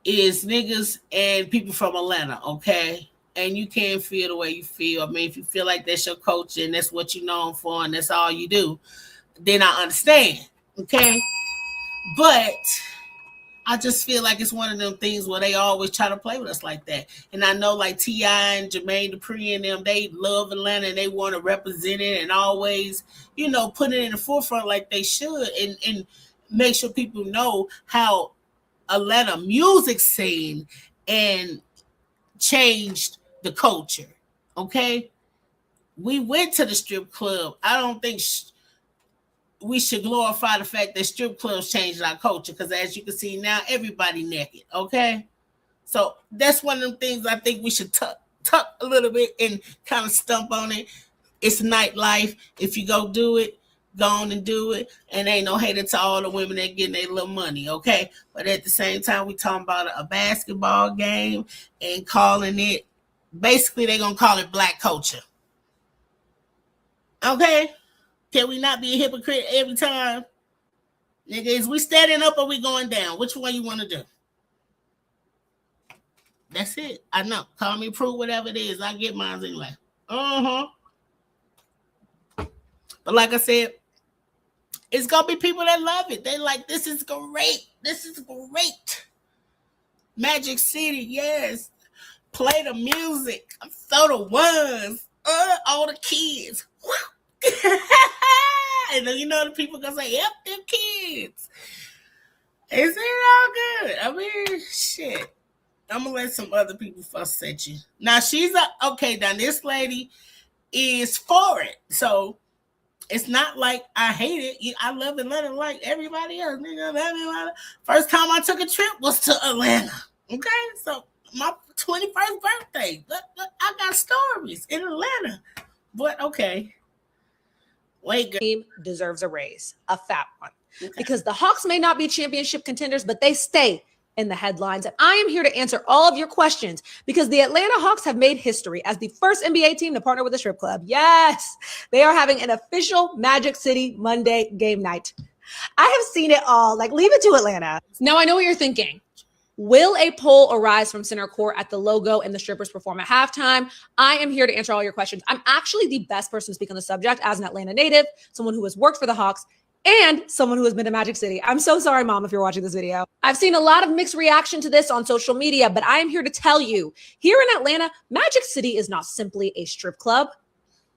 is niggas and people from Atlanta, okay? And you can't feel the way you feel. I mean, if you feel like that's your culture and that's what you're known for and that's all you do, then I understand, okay? But I just feel like it's one of them things where they always try to play with us like that. And I know like T.I. and Jermaine Dupri and them, they love Atlanta and they want to represent it and always, you know, put it in the forefront like they should and make sure people know how Atlanta music scene and changed the culture, okay? We went to the strip club. I don't think we should glorify the fact that strip clubs changed our culture because as you can see now, everybody naked, okay? So that's one of them things I think we should tuck a little bit and kind of stump on it. It's nightlife. If you go do it, go on and do it. And ain't no hater to all the women that getting their little money, okay? But at the same time, we talking about a basketball game and calling it, basically they're going to call it black culture. Okay? Can we not be a hypocrite every time? Nigga, is we standing up or we going down? Which one you want to do? That's it. I know. Call me prove whatever it is. I get mine anyway. Uh-huh. But like I said, it's going to be people that love it. They like, this is great. This is great. Magic City, yes. Play the music. Throw the ones. All the kids. And then you know the people gonna say, yep, them kids. Is it all good? I mean, shit. I'm gonna let some other people fuss at you. Now she's okay, now this lady is for it. So it's not like I hate it. I love Atlanta like everybody else. Nigga, first time I took a trip was to Atlanta. Okay, so my 21st birthday. I got stories in Atlanta. But okay. Wait, team deserves a raise, a fat one. Okay. Because the Hawks may not be championship contenders, but they stay in the headlines. And I am here to answer all of your questions because the Atlanta Hawks have made history as the first NBA team to partner with a strip club. Yes, they are having an official Magic City Monday game night. I have seen it all. Like, leave it to Atlanta. Now, I know what you're thinking. Will a pole arise from center court at the logo and the strippers perform at halftime? I am here to answer all your questions. I'm actually the best person to speak on the subject as an Atlanta native, someone who has worked for the Hawks, and someone who has been to Magic City. I'm so sorry, Mom, if you're watching this video. I've seen a lot of mixed reaction to this on social media, but I am here to tell you, here in Atlanta, Magic City is not simply a strip club.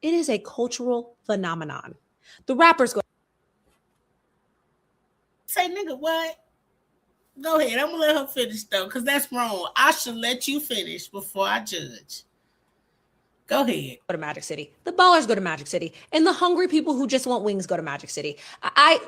It is a cultural phenomenon. The rappers go. Say, nigga, what? Go ahead. I'm going to let her finish, though, because that's wrong. I should let you finish before I judge. Go ahead. Go to Magic City. The ballers go to Magic City. And the hungry people who just want wings go to Magic City.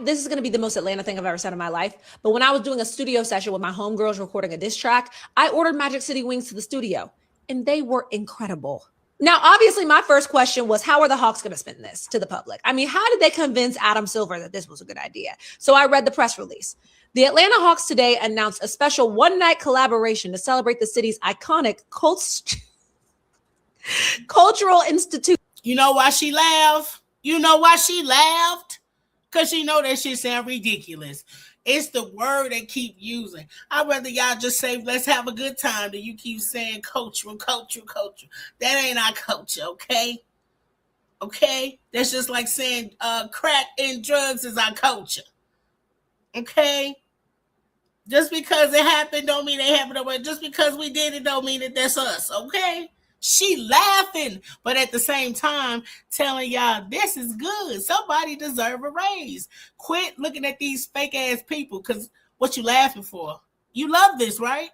This is going to be the most Atlanta thing I've ever said in my life. But when I was doing a studio session with my homegirls recording a diss track, I ordered Magic City wings to the studio. And they were incredible. Now, obviously, my first question was, how are the Hawks going to spin this to the public? I mean, how did they convince Adam Silver that this was a good idea? So I read the press release. The Atlanta Hawks today announced a special one-night collaboration to celebrate the city's iconic cultural institute. You know why she laughed? You know why she laughed? Because she know that shit sound ridiculous. It's the word they keep using. I'd rather y'all just say, let's have a good time, than you keep saying cultural. That ain't our culture, okay? Okay? That's just like saying crack and drugs is our culture. Okay? Just because it happened don't mean it happened over. Just because we did it don't mean that that's us, okay? She laughing, but at the same time telling y'all this is good. Somebody deserve a raise. Quit looking at these fake ass people, because what you laughing for? You love this, right?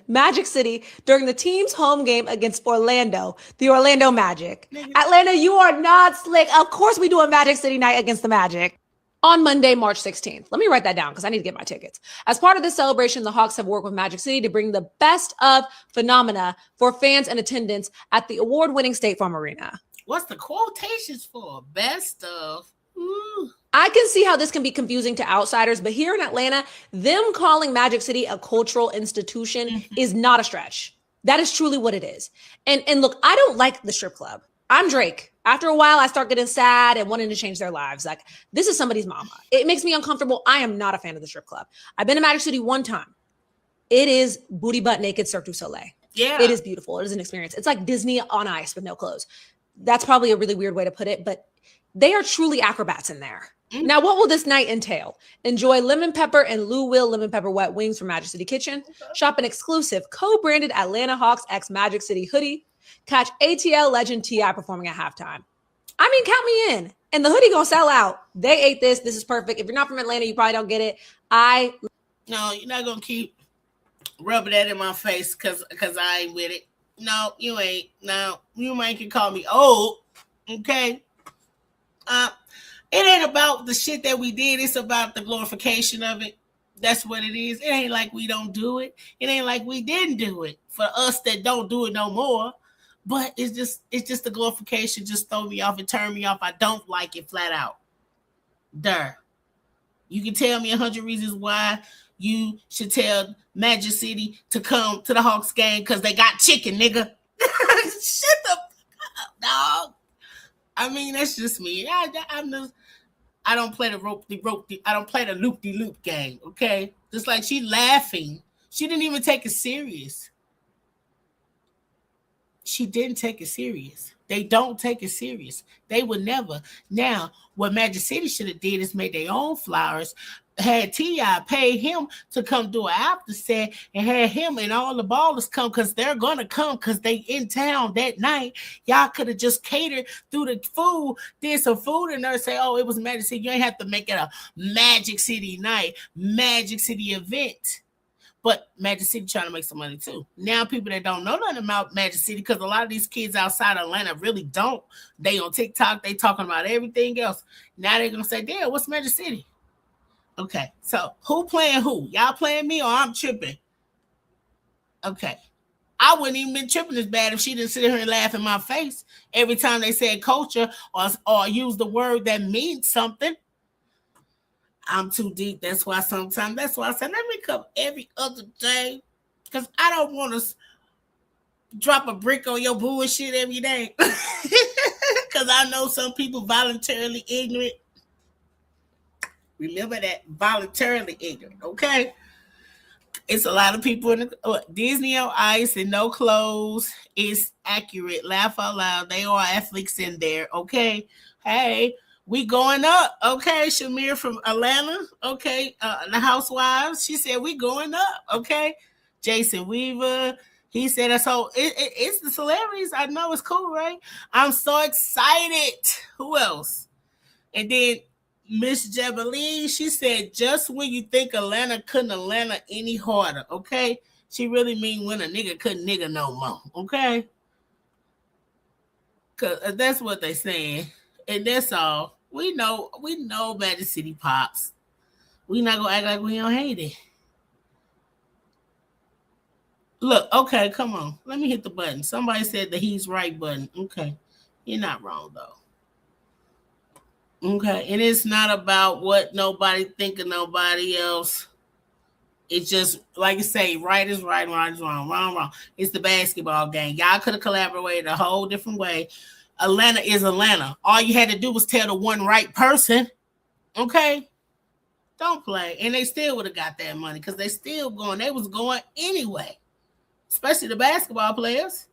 Magic City during the team's home game against Orlando, the Orlando Magic. Atlanta, you are not slick. Of course we do a Magic City night against the Magic. On Monday, March 16th. Let me write that down because I need to get my tickets. As part of this celebration, the Hawks have worked with Magic City to bring the best of phenomena for fans and attendance at the award-winning State Farm Arena. What's the quotations for? Best of? Ooh. I can see how this can be confusing to outsiders, but here in Atlanta, them calling Magic City a cultural institution is not a stretch. That is truly what it is. And look, I don't like the strip club. I'm Drake. After a while, I start getting sad and wanting to change their lives. Like, this is somebody's mama. It makes me uncomfortable. I am not a fan of the strip club. I've been to Magic City one time. It is booty butt naked Cirque du Soleil. Yeah. It is beautiful. It is an experience. It's like Disney on ice with no clothes. That's probably a really weird way to put it, but they are truly acrobats in there. Now, what will this night entail? Enjoy lemon pepper and Lou Will lemon pepper wet wings from Magic City Kitchen. Shop an exclusive co-branded Atlanta Hawks x Magic City hoodie. Catch ATL legend T.I. performing at halftime. I mean, count me in. And the hoodie gonna sell out. They ate this. This is perfect. If you're not from Atlanta, you probably don't get it. No, you're not gonna keep rubbing that in my face because I ain't with it. No, you ain't. No, you might can call me old. Okay. It ain't about the shit that we did. It's about the glorification of it. That's what it is. It ain't like we don't do it. It ain't like we didn't do it. For us that don't do it no more. But it's just the glorification. Just throw me off and turn me off. I don't like it flat out. You can tell me 100 reasons why you should tell Magic City to come to the Hawks game because they got chicken, nigga. Shut the fuck up, dog. I mean, that's just me. I don't play I don't play the loop-de-loop game, okay? Just like she laughing. She didn't even take it serious. She didn't take it serious. They don't take it serious. They would never. Now, what Magic City should have did is made their own flowers, had T.I. paid him to come do an after set, and had him and all the ballers come because they're going to come because they in town that night. Y'all could have just catered through the food, did some food in there, say, oh, it was Magic City. You ain't have to make it a Magic City night, Magic City event. But Magic City trying to make some money too. Now people that don't know nothing about Magic City, because a lot of these kids outside Atlanta really don't. They on TikTok, they talking about everything else. Now they're going to say, damn, what's Magic City? Okay, so who playing who? Y'all playing me or I'm tripping? Okay. I wouldn't even been tripping as bad if she didn't sit here and laugh in my face every time they said culture or use the word that means something. I'm too deep. That's why I said, let me come every other day. Because I don't want to drop a brick on your bullshit every day. Because I know some people voluntarily ignorant. Remember that, voluntarily ignorant, okay? It's a lot of people in the Disney on Ice and no clothes. It's accurate. Laugh out loud. They are athletes in there, okay? Hey, we going up, okay? Shamir from Atlanta, okay? The Housewives, she said we going up, okay? Jason Weaver, he said that's all. It's the celebrities. I know it's cool, right? I'm so excited. Who else? And then Miss Jabeline, she said, just when you think Atlanta couldn't Atlanta any harder, okay? She really mean when a nigga couldn't nigga no more, okay? Because that's what they saying. And that's all. We know about the city pops. We not going to act like we don't hate it. Look, okay, come on. Let me hit the button. Somebody said the he's right button. Okay. You're not wrong, though. Okay, and it's not about what nobody think of nobody else. It's just, like you say, right is right, wrong is wrong, wrong. It's the basketball game. Y'all could have collaborated a whole different way. Atlanta is Atlanta. All you had to do was tell the one right person, okay? Don't play. And they still would have got that money because they still going. They was going anyway, especially the basketball players.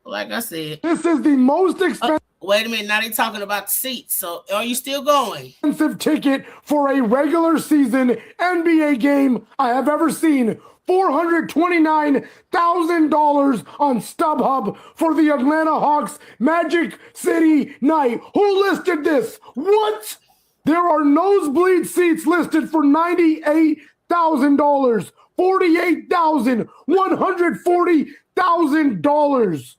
Like I said. This is the most expensive. Wait a minute, now they're talking about the seats. So are you still going? Expensive ticket for a regular season NBA game I have ever seen. $429,000 on StubHub for the Atlanta Hawks Magic City night. Who listed this? What? There are nosebleed seats listed for $98,000. $48,140,000.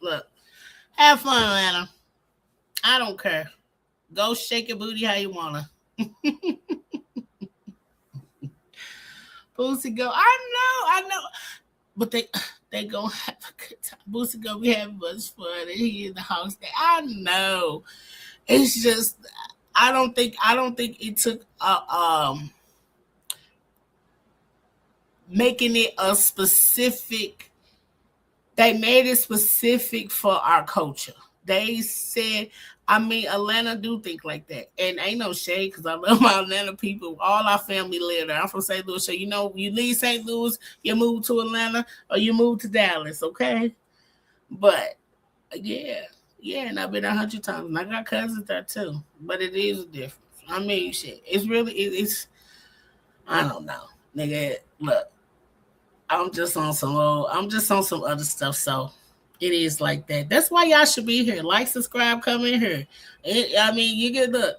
Look. Have fun, Atlanta. I don't care. Go shake your booty how you wanna. Boosie go, I know. But they gonna have a good time. Boosie gonna be having much fun and he in the house there. I know. It's just I don't think it took making it a specific. They made it specific for our culture. They said, Atlanta do think like that. And ain't no shade because I love my Atlanta people. All our family live there. I'm from St. Louis. So, you leave St. Louis, you move to Atlanta, or you move to Dallas, okay? But, yeah, and I've been 100 times. And I got cousins there, too. But it is a difference. Shit. It's really, it's I don't know. Nigga, look. I'm just on some other stuff, so it is like that. That's why y'all should be here. Like, subscribe, come in here. You get look.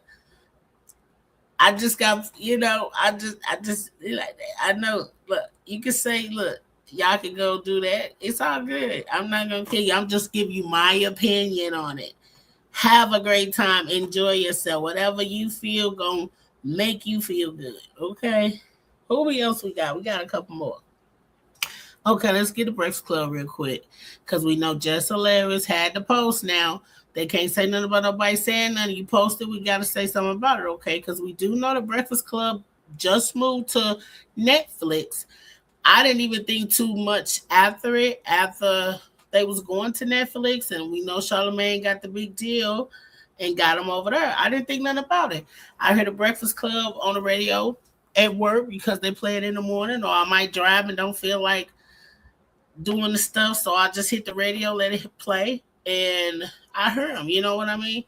I just got, I just like that. I know. Look, you can say, look, y'all can go do that. It's all good. I'm not gonna kill you. I'm just giving you my opinion on it. Have a great time. Enjoy yourself. Whatever you feel gonna make you feel good. Okay. Who else we got? We got a couple more. Okay, let's get the Breakfast Club real quick because we know Just Hilarious had the post now. They can't say nothing about nobody saying nothing. You posted, we got to say something about it, okay? Because we do know the Breakfast Club just moved to Netflix. I didn't even think too much after they was going to Netflix, and we know Charlamagne got the big deal and got him over there. I didn't think nothing about it. I heard the Breakfast Club on the radio at work because they play it in the morning, or I might drive and don't feel like doing the stuff, so I just hit the radio, let it play, and I heard them. You know what I mean?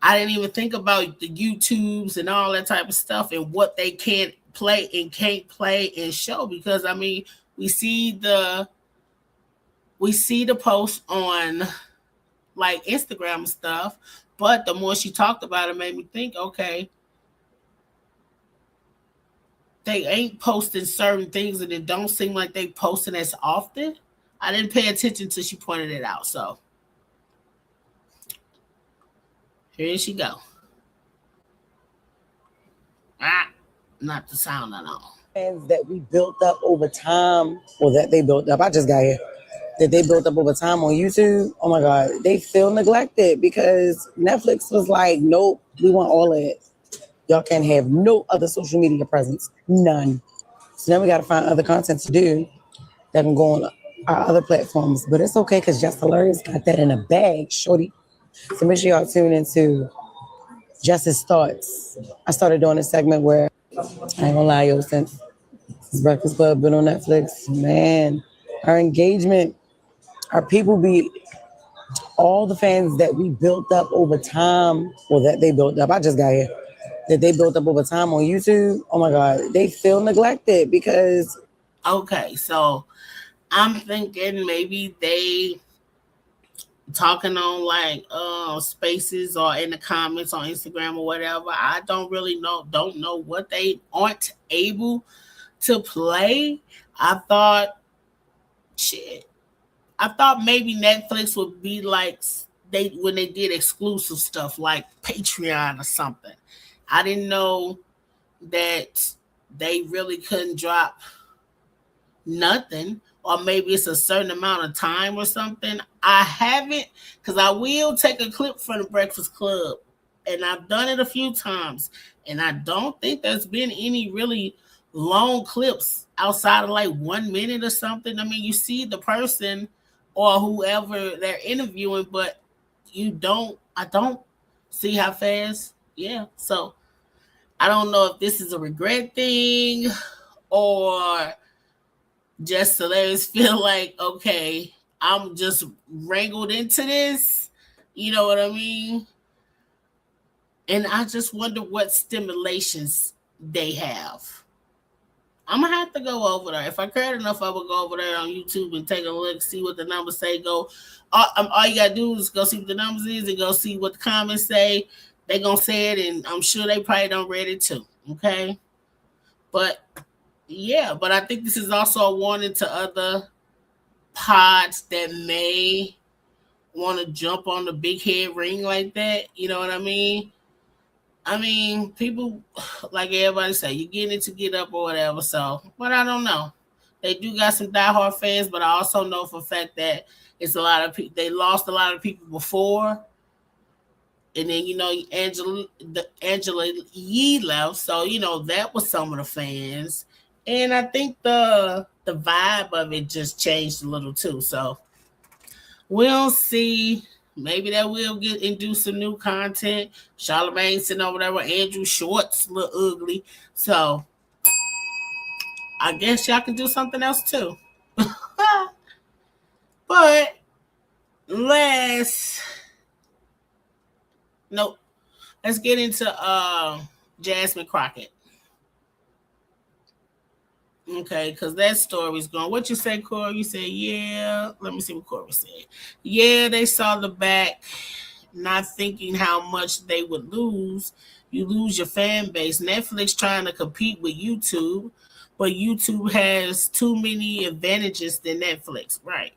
I didn't even think about the YouTubes and all that type of stuff and what they can't play and can't play and show because we see the post on like Instagram and stuff, but the more she talked about it made me think, okay, they ain't posting certain things and it don't seem like they posting as often. I didn't pay attention till she pointed it out. So here she go. Not the sound at all. That we built up over time, or that they built up. I just got here. that they built up over time on YouTube, oh my God, they feel neglected because Netflix was like, nope, we want all of it. Y'all can't have no other social media presence, none. So now we got to find other content to do that can go on our other platforms. But it's okay because Just Hilarious got that in a bag, shorty. So make sure y'all tune into Justice Thoughts. I started doing a segment where, I ain't gonna lie, yo, since Breakfast Club been on Netflix, man, our engagement, our people be, all the fans that we built up over time, or that they built up, I just got here, that they built up over time on YouTube, oh my God, they feel neglected because. Okay, so I'm thinking maybe they talking on like spaces or in the comments on Instagram or whatever. I don't know what they aren't able to play. I thought maybe Netflix would be like when they did exclusive stuff like Patreon or something. I didn't know that they really couldn't drop nothing, or maybe it's a certain amount of time or something. I haven't, because I will take a clip from the Breakfast Club, and I've done it a few times, and I don't think there's been any really long clips outside of like 1 minute or something. I mean, you see the person or whoever they're interviewing, but I don't see how fast. Yeah, so I don't know if this is a regret thing or just Hilarious feel like, okay, I'm just wrangled into this. You know what I mean? And I just wonder what stimulations they have. I'm going to have to go over there. If I cared enough, I would go over there on YouTube and take a look, see what the numbers say. All you got to do is go see what the numbers is and go see what the comments say. They're going to say it, and I'm sure they probably don't read it too. Okay? But yeah, but I think this is also a warning to other pods that may want to jump on the big head ring like that. You know what I mean? I mean, people, like everybody say, you get it to get up or whatever. So, but I don't know. They do got some diehard fans, but I also know for a fact that it's a lot of people. They lost a lot of people before. And then, Angela Yee left. So, that was some of the fans. And I think the vibe of it just changed a little too. So we'll see. Maybe that will induce some new content. Charlamagne sitting over there with Andrew Schwartz, look ugly. So I guess y'all can do something else too. But let's get into Jasmine Crocket. Okay, because that story's going. What you say, Corey? You said, yeah. Let me see what Corey said. Yeah, they saw the back, not thinking how much they would lose. You lose your fan base. Netflix trying to compete with YouTube, but YouTube has too many advantages than Netflix, right?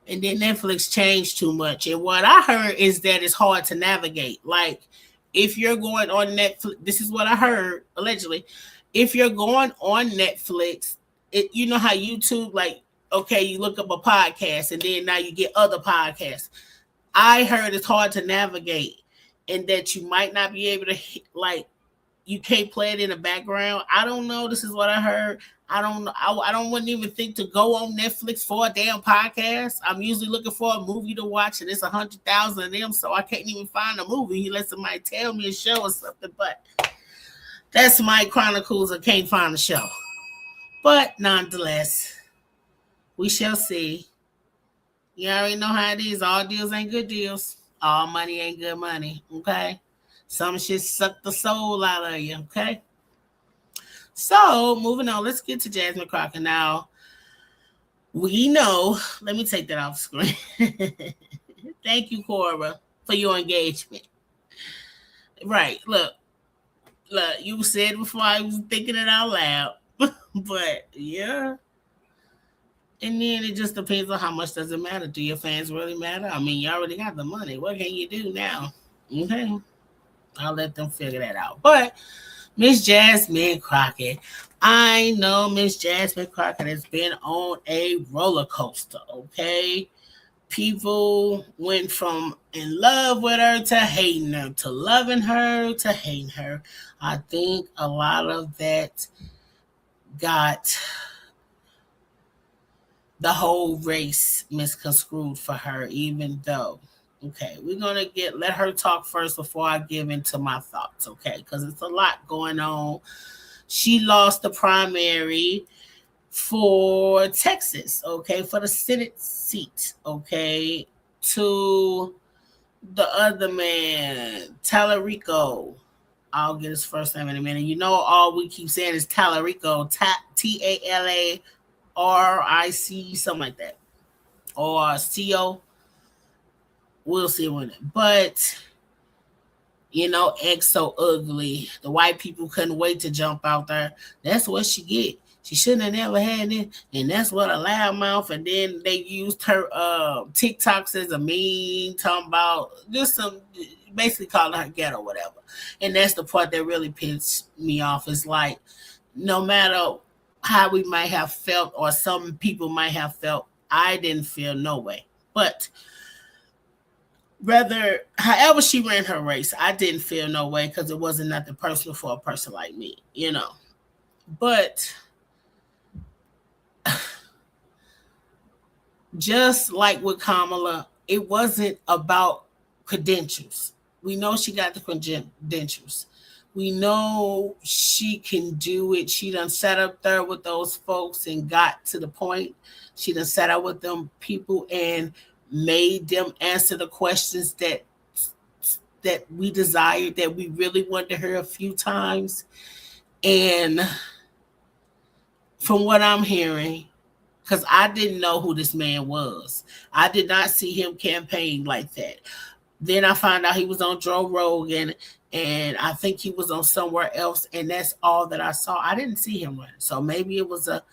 And then Netflix changed too much. And what I heard is that it's hard to navigate. Like, if you're going on Netflix, this is what I heard, allegedly. If you're going on Netflix, you know how YouTube, like, okay, you look up a podcast and then now you get other podcasts. I heard it's hard to navigate and that you might not be able to, like, you can't play it in the background. I don't know. This is what I heard. I don't know. I wouldn't even think to go on Netflix for a damn podcast. I'm usually looking for a movie to watch, and it's 100,000 of them, so I can't even find a movie unless somebody tell me a show or something. But that's my chronicles. I can't find a show. But nonetheless, we shall see. You already know how it is. All deals ain't good deals. All money ain't good money. Okay? Some shit suck the soul out of you. Okay? So, moving on. Let's get to Jasmine Crocket. Now, we know. Let me take that off screen. Thank you, Cora, for your engagement. Right. Look, you said before I was thinking it out loud. But, yeah. And then it just depends on how much does it matter. Do your fans really matter? I mean, you already got the money. What can you do now? Okay. I'll let them figure that out. But Miss Jasmine Crocket I know Miss Jasmine Crocket has been on a roller coaster, okay? People went from in love with her to hating her, to loving her to hating her. I think a lot of that got the whole race misconstrued for her, even though. Okay, we're gonna let her talk first before I give into my thoughts, okay? Because it's a lot going on. She lost the primary for Texas, okay, for the Senate seat, okay, to the other man, Tallarico. I'll get his first name in a minute. You know, all we keep saying is Tallarico, Talaric, something like that, or Co. We'll see when it. But you know, X so ugly. The white people couldn't wait to jump out there. That's what she get. She shouldn't have never had it, and that's what a loudmouth. And then they used her TikToks as a meme, talking about just some, basically calling her ghetto, or whatever. And that's the part that really pissed me off. Is like, no matter how we might have felt, or some people might have felt, I didn't feel no way. But however she ran her race, I didn't feel no way because it wasn't nothing personal for a person like me, you know. But just like with Kamala, it wasn't about credentials. We know she got the credentials. We know she can do it. She done sat up there with those folks and got to the point. She done sat out with them people and made them answer the questions that we desired, that we really wanted to hear a few times. And from what I'm hearing, because I didn't know who this man was, I did not see him campaign like that. Then I found out he was on Joe Rogan, and I think he was on somewhere else, and that's all that I saw. I didn't see him run. So maybe it was a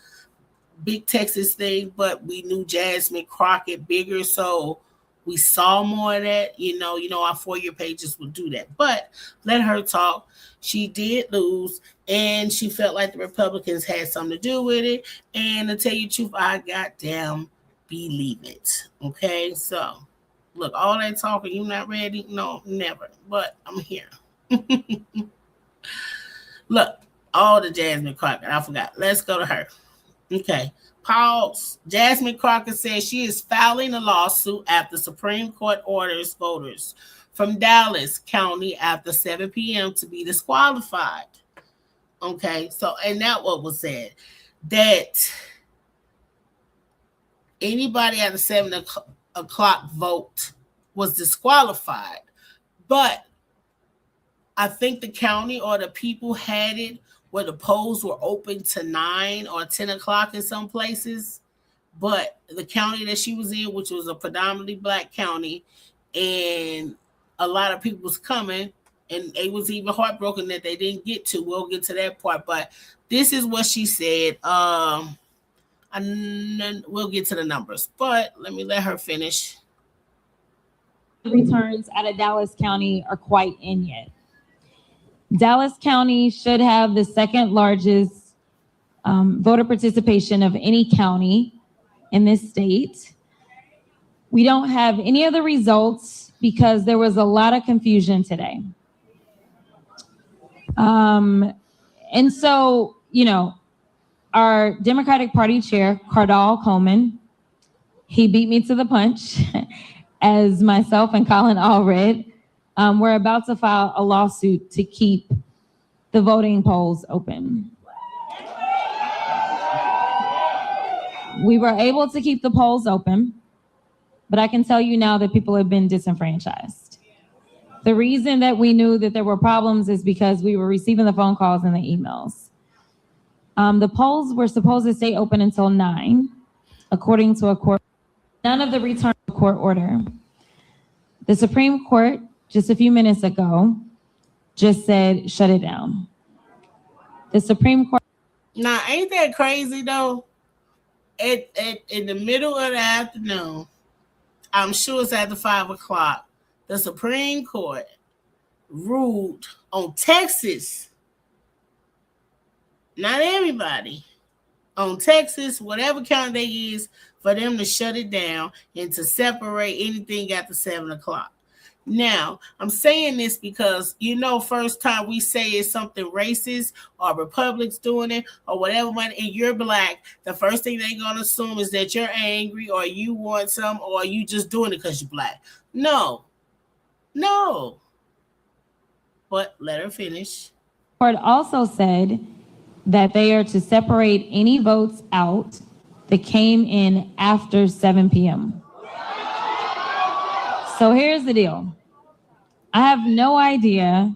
big Texas thing, but we knew Jasmine Crocket bigger, so we saw more of that. You know, our 4-year pages would do that. But let her talk. She did lose, and she felt like the Republicans had something to do with it. And to tell you the truth, I goddamn believe it. Okay, so look, all that talking, you not ready? No, never. But I'm here. Look, all the Jasmine Crocket, I forgot. Let's go to her. Okay. Pause. Jasmine Crocket says she is filing a lawsuit after Supreme Court orders voters from Dallas County after 7 p.m. to be disqualified. Okay. So, and that what was said, that anybody after 7 o'clock vote was disqualified. But I think the county or the people had it where the polls were open to 9 or 10 o'clock in some places. But the county that she was in, which was a predominantly black county, and a lot of people was coming, and it was even heartbroken that they didn't get to. We'll get to that part. But this is what she said. And then we'll get to the numbers. But let her finish. Returns out of Dallas County are quite in yet. Dallas County should have the second largest voter participation of any county in this state. We don't have any of the results because there was a lot of confusion today. And so, you know, our Democratic Party chair, Cardall Coleman, he beat me to the punch, as myself and Colin all read. We're about to file a lawsuit to keep the voting polls open. We were able to keep the polls open, but I can tell you now that people have been disenfranchised. The reason that we knew that there were problems is because we were receiving the phone calls and the emails. The polls were supposed to stay open until 9, according to a court. None of the return to court order. The Supreme Court, just a few minutes ago, just said, shut it down. The Supreme Court. Now, ain't that crazy though? In the middle of the afternoon, I'm sure it's after 5 o'clock, the Supreme Court ruled on Texas not everybody, on Texas, whatever county they is, for them to shut it down and to separate anything after 7 o'clock. Now, I'm saying this because, first time we say it's something racist or Republicans doing it or whatever, and you're black, the first thing they're going to assume is that you're angry or you want some or you just doing it because you're black. No. But let her finish. The court also said that they are to separate any votes out that came in after 7 p.m. So here's the deal. I have no idea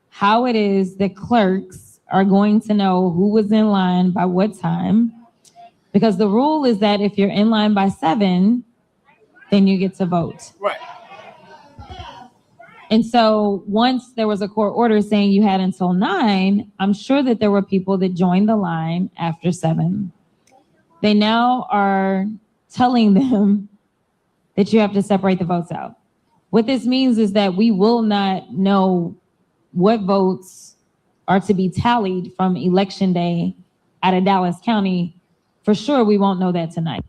how it is that clerks are going to know who was in line by what time, because the rule is that if you're in line by 7, then you get to vote. Right. And so once there was a court order saying you had until 9, I'm sure that there were people that joined the line after 7. They now are telling them that you have to separate the votes out. What this means is that we will not know what votes are to be tallied from Election Day out of Dallas County. For sure, we won't know that tonight.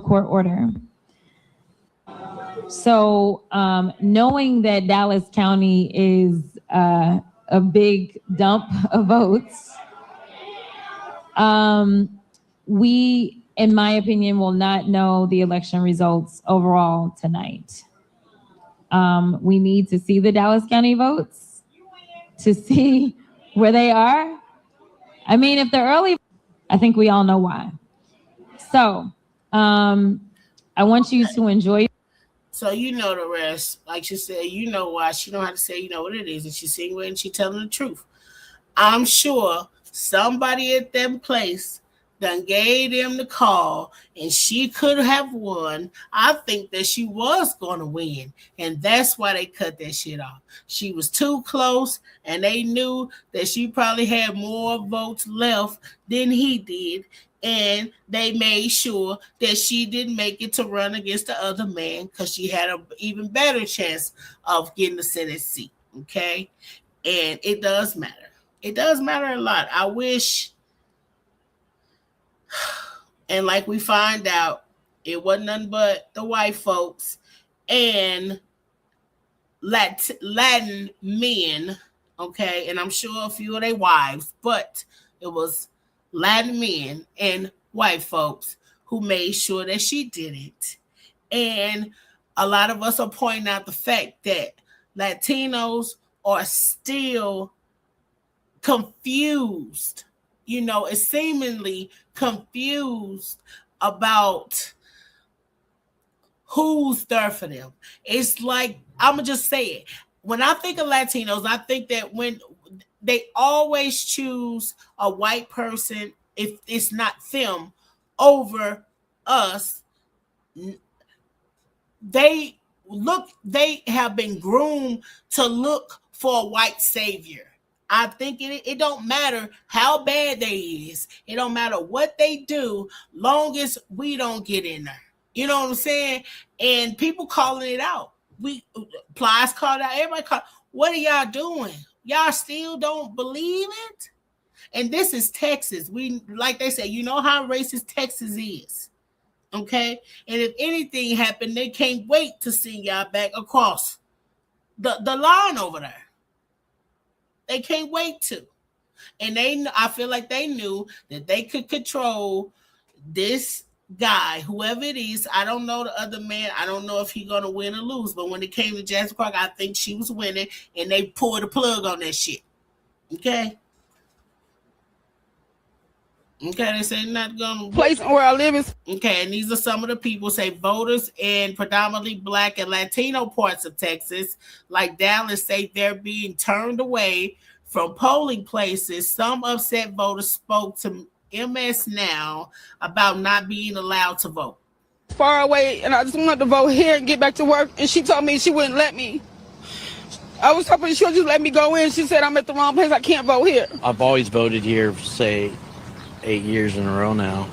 Court order. So knowing that Dallas County is a big dump of votes, we, in my opinion, will not know the election results overall tonight. We need to see the Dallas County votes to see where they are. I mean, if they're early, I think we all know why. So I want you to enjoy. So you know the rest. Like she said, you know why. She know how to say, what it is. And she's saying it and she's telling the truth. I'm sure somebody at that place done gave them the call and she could have won. I think that she was going to win. And that's why they cut that shit off. She was too close and they knew that she probably had more votes left than he did. And they made sure that she didn't make it to run against the other man because she had an even better chance of getting the Senate seat. Okay. And it does matter. It does matter a lot. I wish. And like we find out, it wasn't nothing but the white folks and Latin men, okay? And I'm sure a few of their wives, but it was Latin men and white folks who made sure that she did it. And a lot of us are pointing out the fact that Latinos are still confused, is seemingly confused about who's there for them. It's like, I'm going to just say it. When I think of Latinos, I think that when they always choose a white person, if it's not them, over us, they have been groomed to look for a white savior. I think it don't matter how bad they is. It don't matter what they do, long as we don't get in there. You know what I'm saying? And people calling it out. Plies called out. Everybody called. What are y'all doing? Y'all still don't believe it? And this is Texas. Like they say, you know how racist Texas is. Okay? And if anything happened, they can't wait to see y'all back across the line over there. They can't wait to. And I feel like they knew that they could control this guy, whoever it is. I don't know the other man. I don't know if he's going to win or lose. But when it came to Jasmine Crocket, I think she was winning. And they pulled the plug on that shit. Okay? Okay, they say not going to... Place where I live is... Okay, and these are some of the people, say voters in predominantly Black and Latino parts of Texas, like Dallas, say they're being turned away from polling places. Some upset voters spoke to MS Now about not being allowed to vote. Far away, and I just wanted to vote here and get back to work, and she told me she wouldn't let me. I was hoping she would just let me go in. She said I'm at the wrong place. I can't vote here. I've always voted here, say, 8 years in a row now.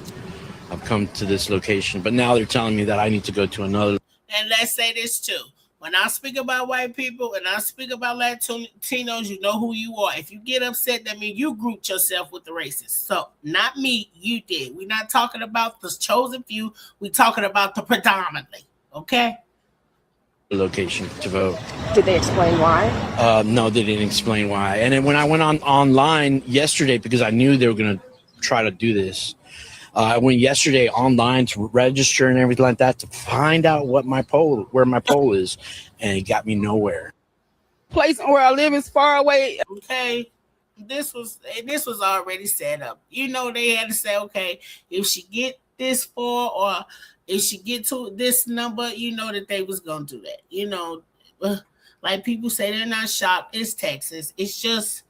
I've come to this location, but now they're telling me that I need to go to another. And let's say this too. When I speak about white people and I speak about Latinos, you know who you are. If you get upset, that means you grouped yourself with the racists. So not me, you did. We're not talking about the chosen few. We're talking about the predominantly. Okay? Location to vote. Did they explain why? No, they didn't explain why. And then when I went online yesterday, because I knew they were going to try to do this, I went yesterday online to register and everything like that to find out where my poll is, and it got me nowhere. Place where I live is far away. Okay. This was already set up. You know, they had to say, okay, if she get this far or if she get to this number, you know that they was gonna do that. You know, like people say, they're not shocked. It's Texas. It's just,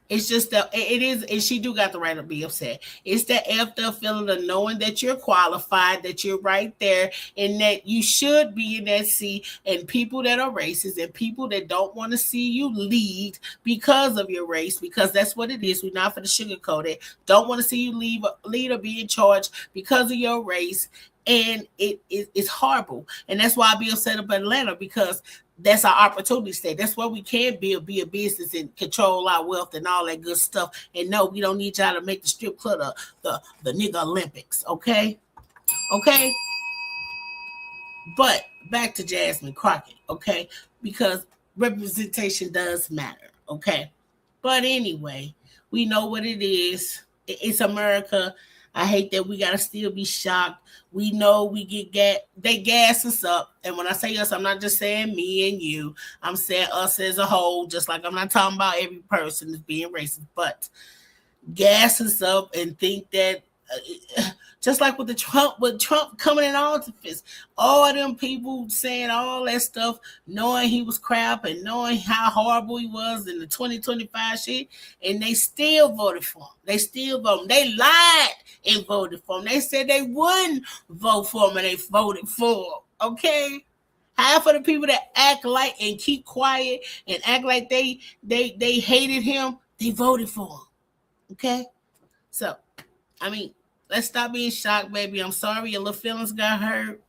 it's just that it is, and she do got the right to be upset. It's that effed up feeling of knowing that you're qualified, that you're right there, and that you should be in that seat. And people that are racist and people that don't want to see you lead because of your race, because that's what it is. We're not for the sugarcoat it. Don't want to see you lead or be in charge because of your race, and it's horrible. And that's why I be upset about Atlanta, because that's our opportunity state. That's where we can be a business and control our wealth and all that good stuff. And no, we don't need y'all to make the strip club the nigga Olympics. Okay? Okay? But back to Jasmine Crocket, okay? Because representation does matter, okay? But anyway, we know what it is. It's America. I hate that we gotta still be shocked. We know we they gas us up. And when I say us, I'm not just saying me and you. I'm saying us as a whole, just like I'm not talking about every person that's being racist, but gas us up and think that just like with Trump coming in office, all them people saying all that stuff, knowing he was crap and knowing how horrible he was in the 2025 shit, and they still voted for him. They still voted. They lied and voted for him. They said they wouldn't vote for him, and they voted for him. Okay? Half of the people that act like and keep quiet and act like they hated him, they voted for him. Okay? So, I mean, let's stop being shocked, baby. I'm sorry your little feelings got hurt.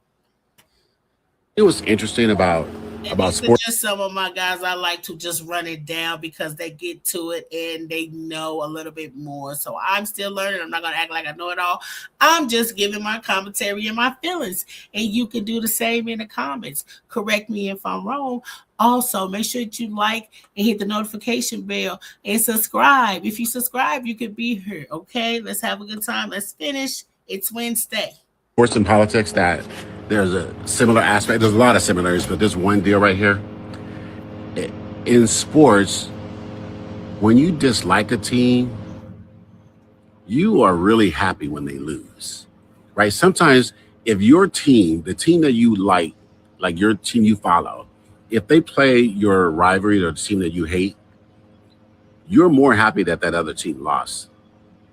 It was interesting about sports. Just some of my guys, I like to just run it down because they get to it and they know a little bit more. So I'm still learning. I'm not going to act like I know it all. I'm just giving my commentary and my feelings. And you can do the same in the comments. Correct me if I'm wrong. Also, make sure that you like and hit the notification bell and subscribe. If you subscribe, you could be here. Okay, let's have a good time. Let's finish. It's Wednesday. Sports and politics, that there's a similar aspect. There's a lot of similarities, but there's one deal right here. In sports, when you dislike a team, you are really happy when they lose, right? Sometimes if your team, the team that you like your team you follow, if they play your rivalry or the team that you hate, you're more happy that other team lost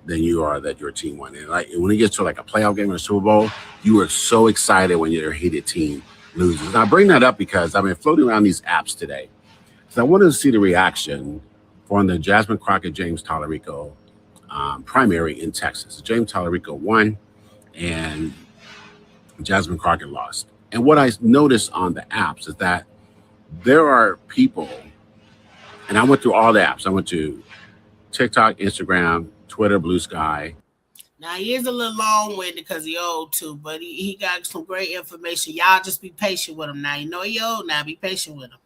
than you are that your team won. And like when it gets to like a playoff game or a Super Bowl, you are so excited when your hated team loses. And I bring that up because I've been floating around these apps today. So I wanted to see the reaction from the Jasmine Crocket James Tallarico primary in Texas. James Tallarico won and Jasmine Crocket lost. And what I noticed on the apps is that there are people, and I went through all the apps. I went to TikTok, Instagram, Twitter, Blue Sky. Now, he is a little long-winded because he old too, but he got some great information. Y'all just be patient with him now. You know he old now. Be patient with him.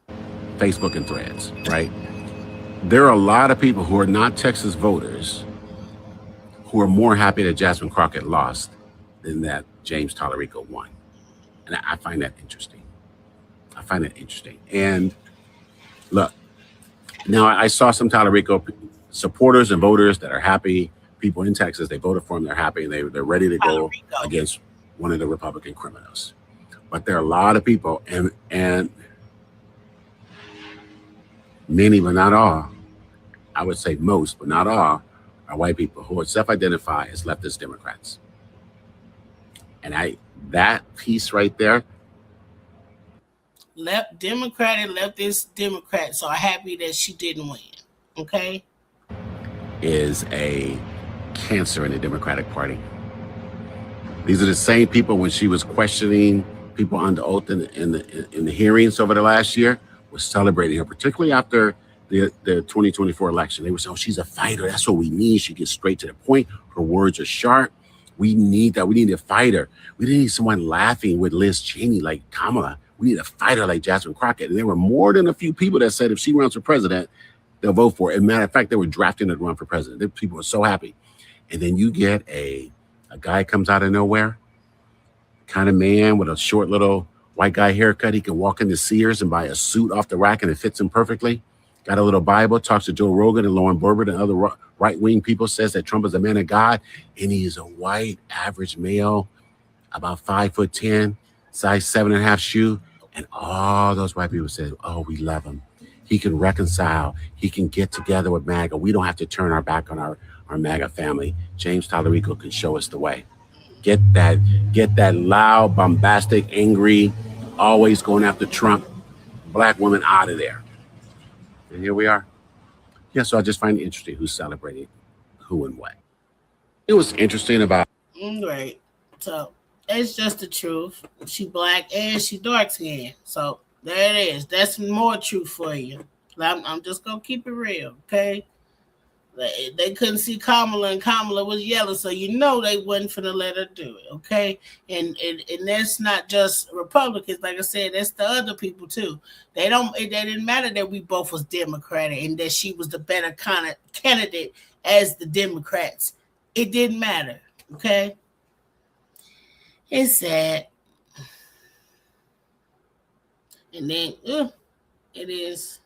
Facebook and Threads, right? There are a lot of people who are not Texas voters who are more happy that Jasmine Crocket lost than that James Tallarico won. And I find that interesting. And look, now I saw some Tallarico supporters and voters that are happy. People in Texas, they voted for him, they're happy, and they're ready to go against one of the Republican criminals. But there are a lot of people, and many, but not all, I would say most, but not all, are white people who self-identify as leftist Democrats. And that piece right there, leftist Democrats are happy that she didn't win. Okay, is a cancer in the Democratic Party. These are the same people when she was questioning people under oath in the hearings over the last year was celebrating her, particularly after the 2024 election. They were saying, oh, she's a fighter. That's what we need. She gets straight to the point. Her words are sharp. We need that. We need a fighter. We didn't need someone laughing with Liz Cheney like Kamala. We need a fighter like Jasmine Crocket. And there were more than a few people that said if she runs for president, they'll vote for it. As a matter of fact, they were drafting her to run for president. The people were so happy. And then you get a guy comes out of nowhere, kind of man with a short little white guy haircut. He can walk into Sears and buy a suit off the rack and it fits him perfectly. Got a little Bible, talks to Joe Rogan and Lauren Boebert and other right-wing people, says that Trump is a man of God. And he is a white, average male, about 5'10", size 7.5 shoe. And all those white people said, oh, we love him. He can reconcile. He can get together with MAGA. We don't have to turn our back on our MAGA family. James Tallarico can show us the way. Get that loud, bombastic, angry, always going after Trump black woman out of there. And here we are. Yeah, so I just find it interesting who's celebrating who and what. It was interesting about. Right. So it's just the truth. She black and she dark skinned. So there it is. That's more truth for you. I'm just gonna keep it real, okay? They couldn't see Kamala, and Kamala was yellow, so you know they wasn't finna let her do it, okay? And that's not just Republicans, like I said, that's the other people too. It didn't matter that we both was Democratic and that she was the better kind of candidate as the Democrats. It didn't matter, okay? It's sad. And then, it is.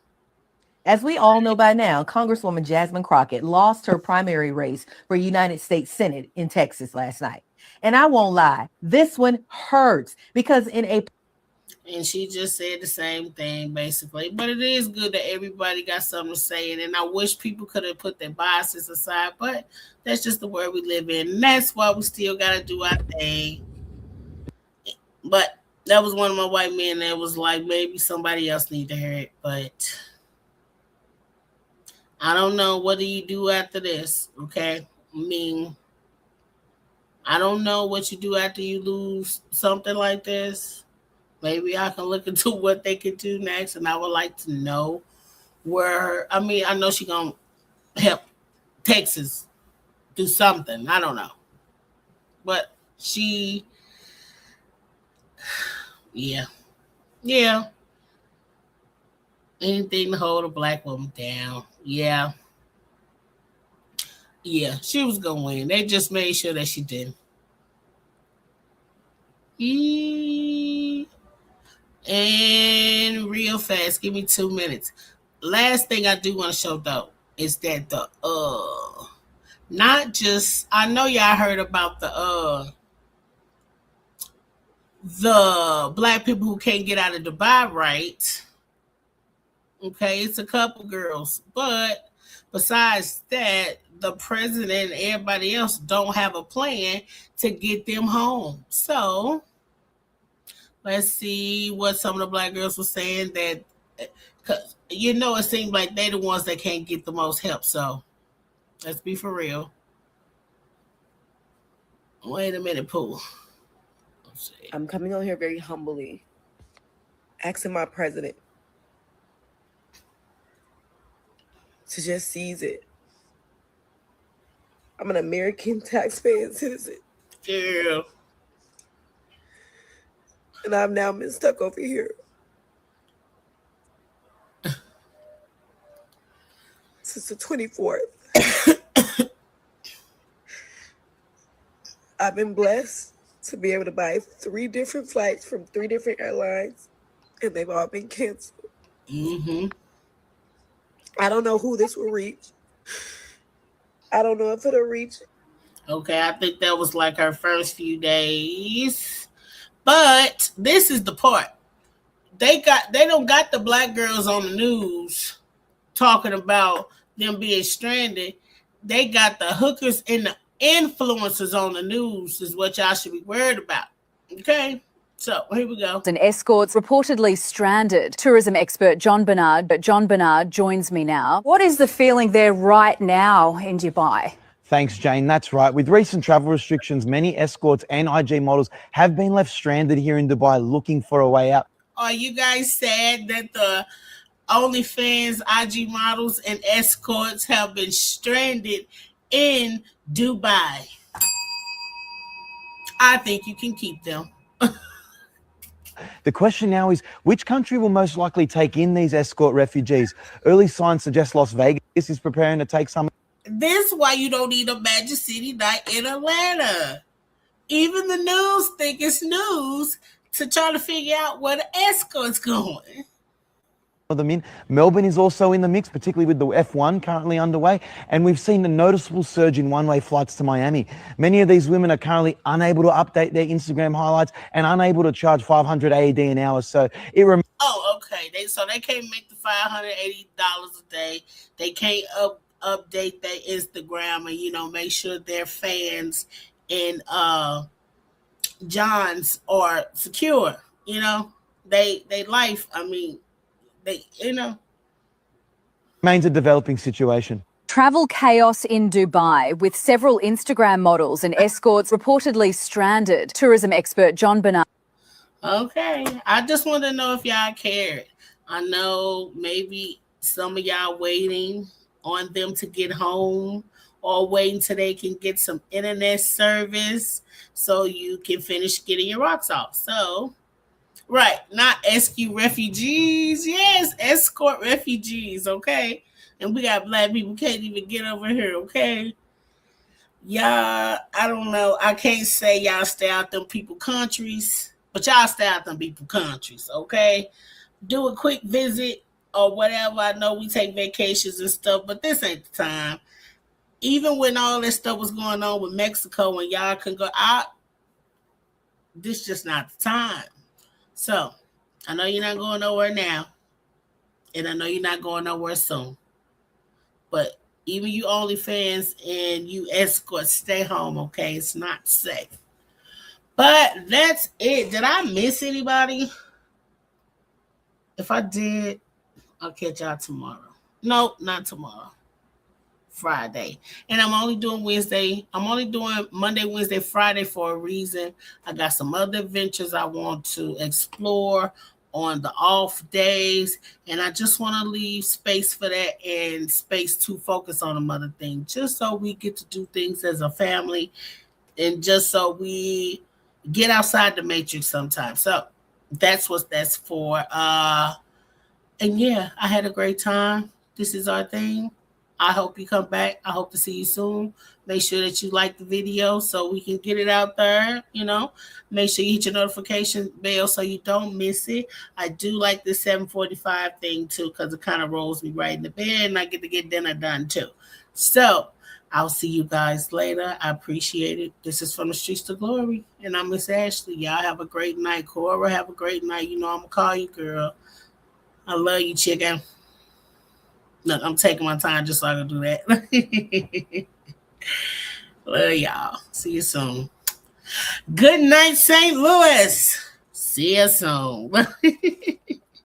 As we all know by now, Congresswoman Jasmine Crocket lost her primary race for United States Senate in Texas last night. And I won't lie, this one hurts because and she just said the same thing, basically. But it is good that everybody got something to say. And I wish people could have put their biases aside. But that's just the world we live in. And that's why we still got to do our thing. But that was one of my white men that was like, maybe somebody else need to hear it. But I don't know. What do you do after this? Okay. I mean, I don't know what you do after you lose something like this. Maybe I can look into what they could do next. And I would like to know I know she's going to help Texas do something. I don't know. But yeah. Anything to hold a black woman down. Yeah, she was going to win. They just made sure that she didn't. And real fast, give me 2 minutes. Last thing I do want to show, though, is that not just, I know y'all heard about the black people who can't get out of Dubai, right? Okay, it's a couple girls, but besides that, the president and everybody else don't have a plan to get them home. So let's see what some of the black girls were saying, that, cause it seems like they're the ones that can't get the most help. So let's be for real. Wait a minute, Pooh. I'm coming on here very humbly, asking my president to just seize it. I'm an American taxpaying citizen. Yeah. And I've now been stuck over here since the 24th. I've been blessed to be able to buy 3 different flights from 3 different airlines, and they've all been canceled. Mm-hmm. I don't know who this will reach. I don't know if it'll reach. Okay, I think that was like our first few days. But this is the part. They don't got the black girls on the news talking about them being stranded. They got the hookers and the influencers on the news is what y'all should be worried about. Okay? So here we go. And escorts reportedly stranded. Tourism expert John Bernard joins me now. What is the feeling there right now in Dubai? Thanks, Jane. That's right. With recent travel restrictions, many escorts and IG models have been left stranded here in Dubai looking for a way out. Are you guys sad that the OnlyFans IG models and escorts have been stranded in Dubai? I think you can keep them. The question now is, which country will most likely take in these escort refugees? Early signs suggest Las Vegas is preparing to take some. This is why you don't need a Magic City night in Atlanta. Even the news think it's news to try to figure out where the escort's going. Them in. Melbourne is also in the mix, particularly with the F1 currently underway, and we've seen a noticeable surge in one-way flights to Miami. Many of these women are currently unable to update their Instagram highlights and unable to charge 500 AED an hour. So it remains. Oh, okay. They can't make the $580 a day. They can't update their Instagram and make sure their fans and Johns are secure. They life. I mean. Remains a developing situation. Travel chaos in Dubai, with several Instagram models and escorts reportedly stranded. Tourism expert John Bernard. Okay, I just want to know if y'all cared. I know maybe some of y'all waiting on them to get home or waiting till they can get some internet service so you can finish getting your rocks off. So. Right, not SQ refugees. Yes, escort refugees, okay? And we got black people can't even get over here, okay? Y'all, I don't know. I can't say y'all stay out them people countries, but y'all stay out them people countries, okay? Do a quick visit or whatever. I know we take vacations and stuff, but this ain't the time. Even when all this stuff was going on with Mexico and y'all can go out, this just not the time. So, I know you're not going nowhere now, and I know you're not going nowhere soon. But even you OnlyFans and you escorts, stay home, okay? It's not safe. But that's it. Did I miss anybody? If I did, I'll catch y'all tomorrow. No, not tomorrow. Friday. And I'm only doing Wednesday. I'm only doing Monday, Wednesday, Friday for a reason. I got some other adventures I want to explore on the off days. And I just want to leave space for that and space to focus on some other things, just so we get to do things as a family and just so we get outside the matrix sometimes. So that's what that's for. And yeah, I had a great time. This is our thing. I hope you come back. I hope to see you soon. Make sure that you like the video so we can get it out there, Make sure you hit your notification bell so you don't miss it. I do like this 7:45 thing too, because it kind of rolls me right in the bed and I get to get dinner done too. So I'll see you guys later. I appreciate it. This is From the Streets to Glory. And I'm Miss Ashley. Y'all have a great night. Cora, have a great night. I'm going to call you, girl. I love you, chicken. Look, I'm taking my time just so I can do that. Love y'all. See you soon. Good night, St. Louis. See you soon.